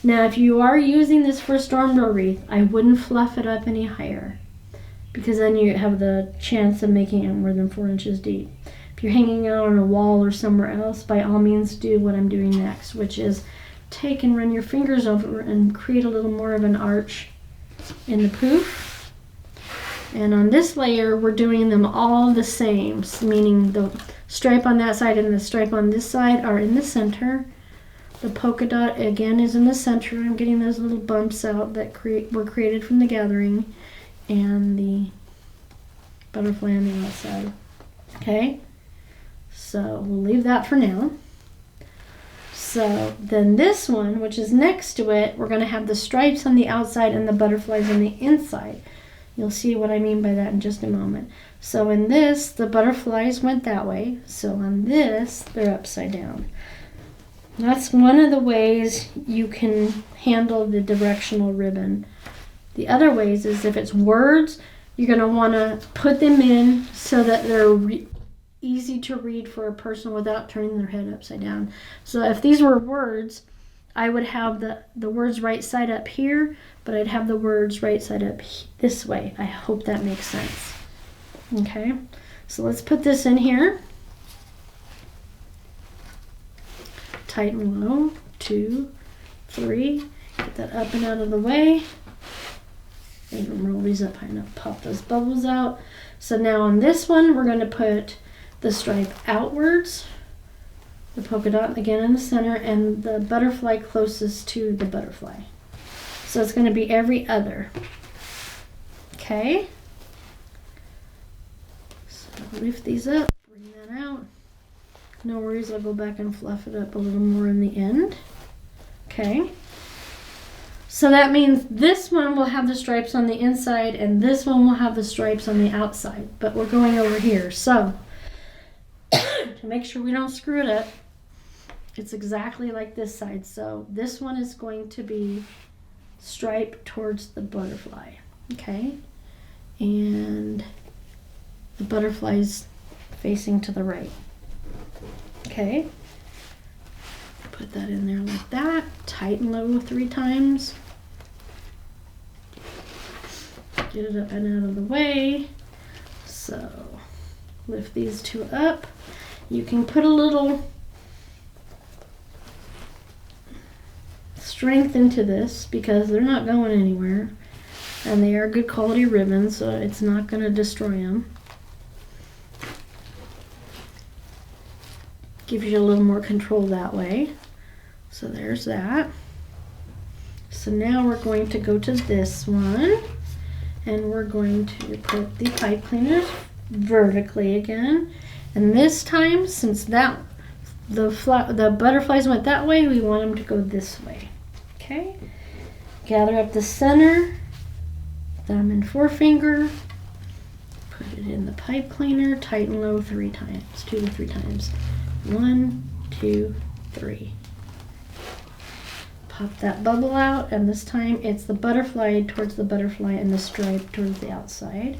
Now, if you are using this for a storm door wreath, I wouldn't fluff it up any higher because then you have the chance of making it more than 4 inches deep. If you're hanging out on a wall or somewhere else, by all means do what I'm doing next, which is take and run your fingers over and create a little more of an arch in the poof. And on this layer, we're doing them all the same, meaning the stripe on that side and the stripe on this side are in the center. The polka dot, again, is in the center. I'm getting those little bumps out that were created from the gathering. And the butterfly on the outside. Okay? So we'll leave that for now. So then this one, which is next to it, we're going to have the stripes on the outside and the butterflies on the inside. You'll see what I mean by that in just a moment. So in this, the butterflies went that way. So on this, they're upside down. That's one of the ways you can handle the directional ribbon. The other ways is if it's words, you're going to want to put them in so that they're easy to read for a person without turning their head upside down. So if these were words, I would have the words right side up here, but I'd have the words right side up this way. I hope that makes sense. Okay, so let's put this in here. Tighten low, 2, 3, get that up and out of the way. Even roll these up high enough, pop those bubbles out. So now on this one, we're going to put the stripe outwards, the polka dot again in the center, and the butterfly closest to the butterfly. So it's going to be every other. Okay. So lift these up. that out. No worries, I'll go back and fluff it up a little more in the end. Okay. So that means this one will have the stripes on the inside and this one will have the stripes on the outside, but we're going over here. So to make sure we don't screw it up, it's exactly like this side. So this one is going to be striped towards the butterfly, okay? And the butterfly's facing to the right, okay? Put that in there like that, tighten low 3 times. Get it up and out of the way. So lift these 2 up. You can put a little strength into this because they're not going anywhere. And they are good quality ribbons, so it's not going to destroy them. Gives you a little more control that way. So there's that. So now we're going to go to this one. And we're going to put the pipe cleaners vertically again. And this time, since the butterflies went that way, we want them to go this way. Okay? Gather up the center, thumb and forefinger, put it in the pipe cleaner, tighten low 3 times, 2 to 3 times. 1, 2, 3. Pop that bubble out, and this time it's the butterfly towards the butterfly and the stripe towards the outside.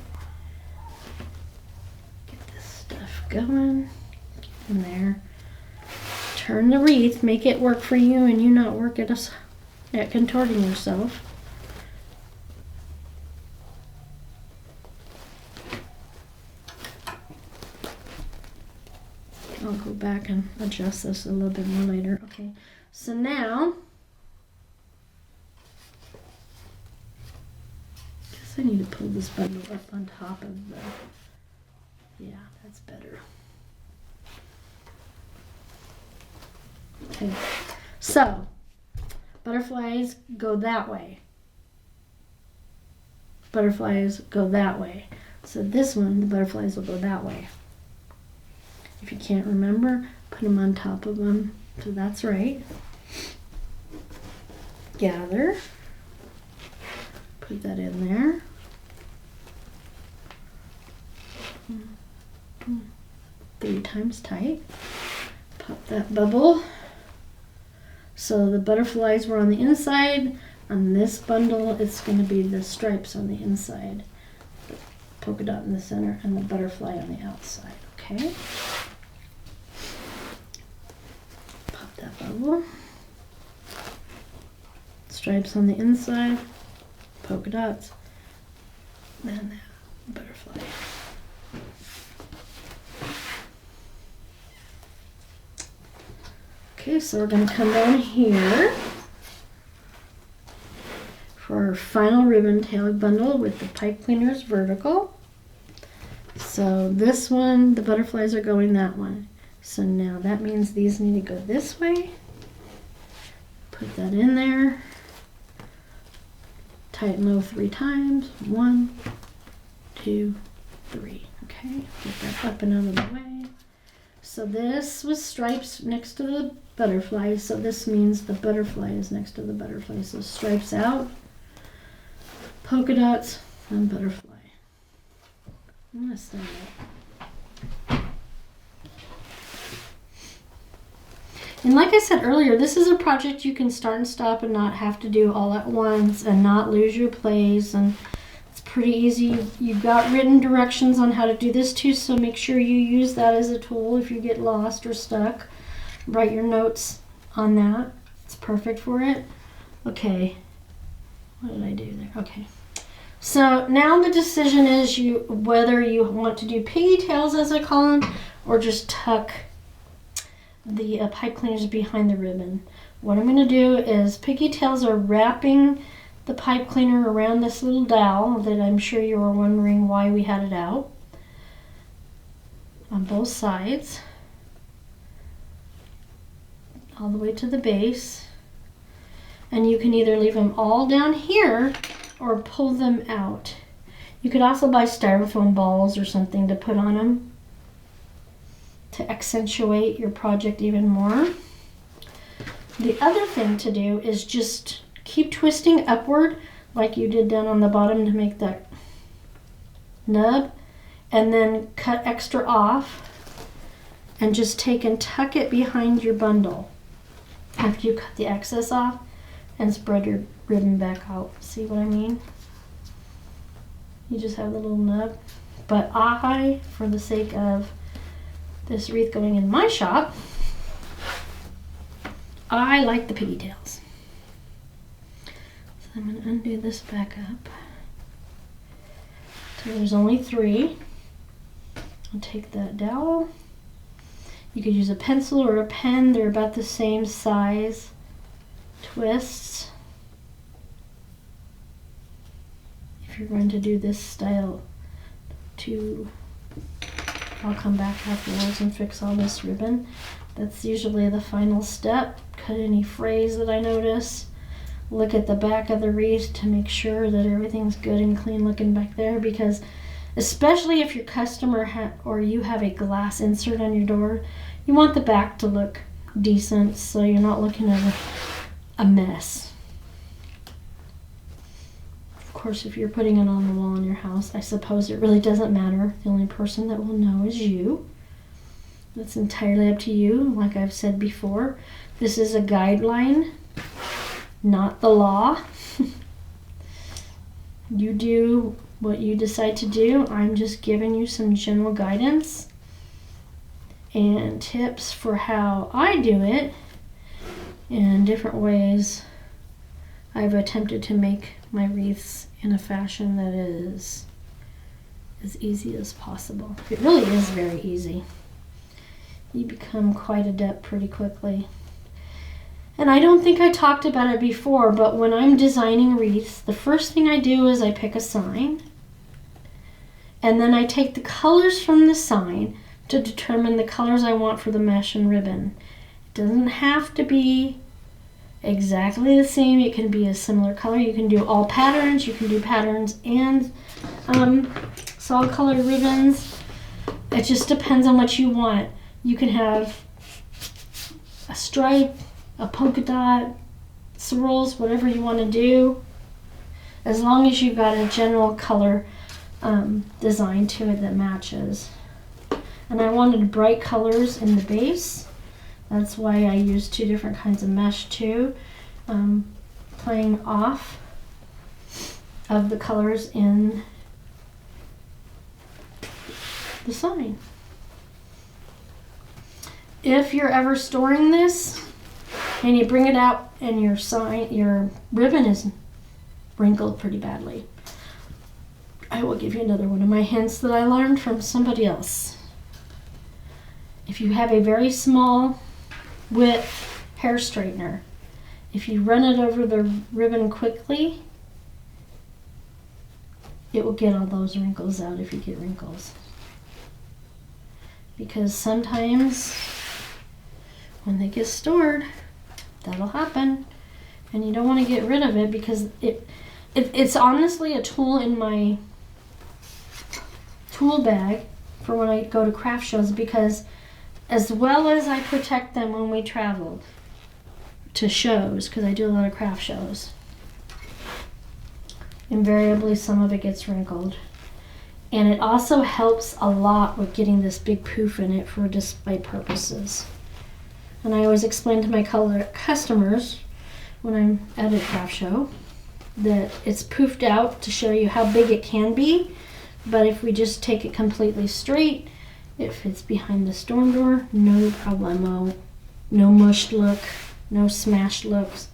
Get this stuff going in there. Turn the wreath, make it work for you and you not work at contorting yourself. I'll go back and adjust this a little bit more later. Okay, so now I need to pull this bundle up on top of the, yeah, that's better. Okay, so butterflies go that way. Butterflies go that way. So this one, the butterflies will go that way. If you can't remember, put them on top of them. So that's right. Gather. Put that in there. 3 times tight. Pop that bubble. So the butterflies were on the inside. On this bundle, it's going to be the stripes on the inside, the polka dot in the center, and the butterfly on the outside. Okay. Pop that bubble. Stripes on the inside, polka dots, and that butterfly. Okay, so we're going to come down here for our final ribbon tail bundle with the pipe cleaners vertical. So this one, the butterflies are going that one. So now that means these need to go this way. Put that in there. Tighten low 3 times. 1, 2, 3. Okay, get that up and out of the way. So this was stripes next to the butterfly, so this means the butterfly is next to the butterfly. So stripes out, polka dots, and butterfly. I'm gonna stand up. And like I said earlier, this is a project you can start and stop and not have to do all at once and not lose your place, and it's pretty easy. You've got written directions on how to do this too, so make sure you use that as a tool if you get lost or stuck. Write your notes on that. It's perfect for it. Okay, what did I do there? Okay. So now the decision is whether you want to do pigtails, as I call them, or just tuck the pipe cleaners behind the ribbon. What I'm going to do is pigtails are wrapping the pipe cleaner around this little dowel that I'm sure you were wondering why we had it out on both sides, all the way to the base. And you can either leave them all down here or pull them out. You could also buy styrofoam balls or something to put on them. to accentuate your project even more. The other thing to do is just keep twisting upward like you did down on the bottom to make that nub, and then cut extra off and just take and tuck it behind your bundle after you cut the excess off and spread your ribbon back out. See what I mean? You just have the little nub. But I, for the sake of this wreath going in my shop, I like the pigtails. So I'm going to undo this back up. So there's only 3. I'll take that dowel. You could use a pencil or a pen. They're about the same size twists. If you're going to do this style too, I'll come back afterwards and fix all this ribbon. That's usually the final step. Cut any frays that I notice. Look at the back of the wreath to make sure that everything's good and clean looking back there, because especially if your customer or you have a glass insert on your door, you want the back to look decent so you're not looking at a mess. Of course, if you're putting it on the wall in your house, I suppose it really doesn't matter. The only person that will know is you. That's entirely up to you. Like I've said before, this is a guideline, not the law. You do what you decide to do. I'm just giving you some general guidance and tips for how I do it in different ways. I've attempted to make my wreaths in a fashion that is as easy as possible. It really is very easy. You become quite adept pretty quickly. And I don't think I talked about it before, but when I'm designing wreaths, the first thing I do is I pick a sign, and then I take the colors from the sign to determine the colors I want for the mesh and ribbon. It doesn't have to be exactly the same. It can be a similar color. You can do all patterns. You can do patterns and solid colored ribbons. It just depends on what you want. You can have a stripe, a polka dot, swirls, whatever you want to do, as long as you've got a general color design to it that matches. And I wanted bright colors in the base. That's why I used 2 different kinds of mesh too, playing off of the colors in the sign. If you're ever storing this and you bring it out and your ribbon is wrinkled pretty badly, I will give you another one of my hints that I learned from somebody else. If you have a very small width hair straightener, if you run it over the ribbon quickly, it will get all those wrinkles out if you get wrinkles. Because sometimes when they get stored, that'll happen, and you don't want to get rid of it, because it's honestly a tool in my tool bag for when I go to craft shows, because as well as I protect them when we travel to shows, because I do a lot of craft shows, invariably some of it gets wrinkled. And it also helps a lot with getting this big poof in it for display purposes. And I always explain to my customers when I'm at a craft show that it's poofed out to show you how big it can be, but if we just take it completely straight, if it's behind the storm door, no problemo. No mushed look, no smashed looks.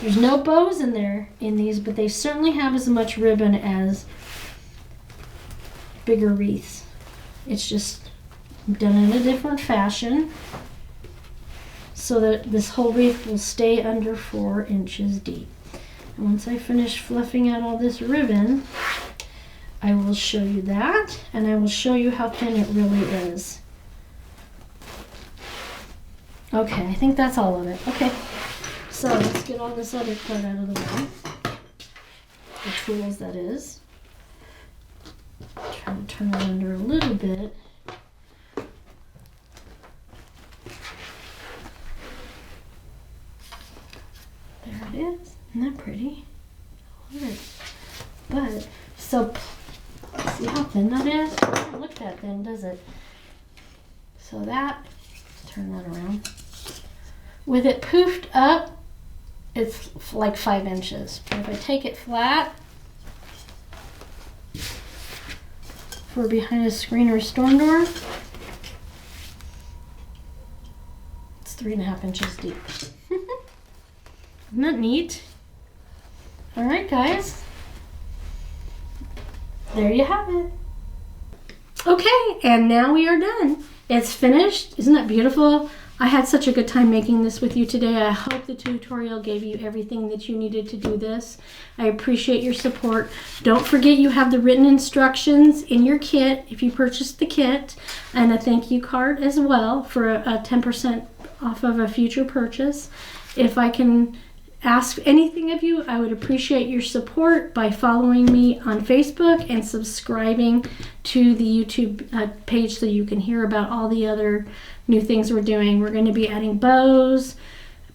There's no bows in there in these, but they certainly have as much ribbon as bigger wreaths. It's just done in a different fashion so that this whole wreath will stay under 4 inches deep. And once I finish fluffing out all this ribbon, I will show you that, and I will show you how thin it really is. Okay, I think that's all of it. Okay, so let's get all this other part out of the way. The tools, that is. Try to turn it under a little bit. Isn't that pretty? But, so, see how thin that is? It doesn't look that thin, does it? So that, turn that around. With it poofed up, it's like 5 inches. But if I take it flat, for behind a screen or a storm door, it's 3.5 inches deep. Isn't that neat? All right, guys. There you have it. Okay, and now we are done. It's finished. Isn't that beautiful? I had such a good time making this with you today. I hope the tutorial gave you everything that you needed to do this. I appreciate your support. Don't forget you have the written instructions in your kit if you purchased the kit, and a thank you card as well for a 10% off of a future purchase. If I can ask anything of you, I would appreciate your support by following me on Facebook and subscribing to the YouTube page so you can hear about all the other new things we're doing. We're going to be adding bows,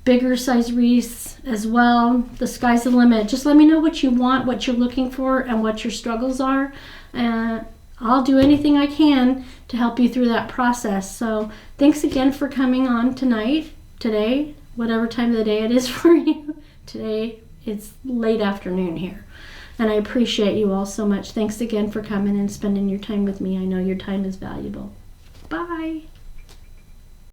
bigger size wreaths as well. The sky's the limit. Just let me know what you want, what you're looking for, and what your struggles are. I'll do anything I can to help you through that process. So thanks again for coming on today, whatever time of the day it is for you. Today, it's late afternoon here. And I appreciate you all so much. Thanks again for coming and spending your time with me. I know your time is valuable. Bye.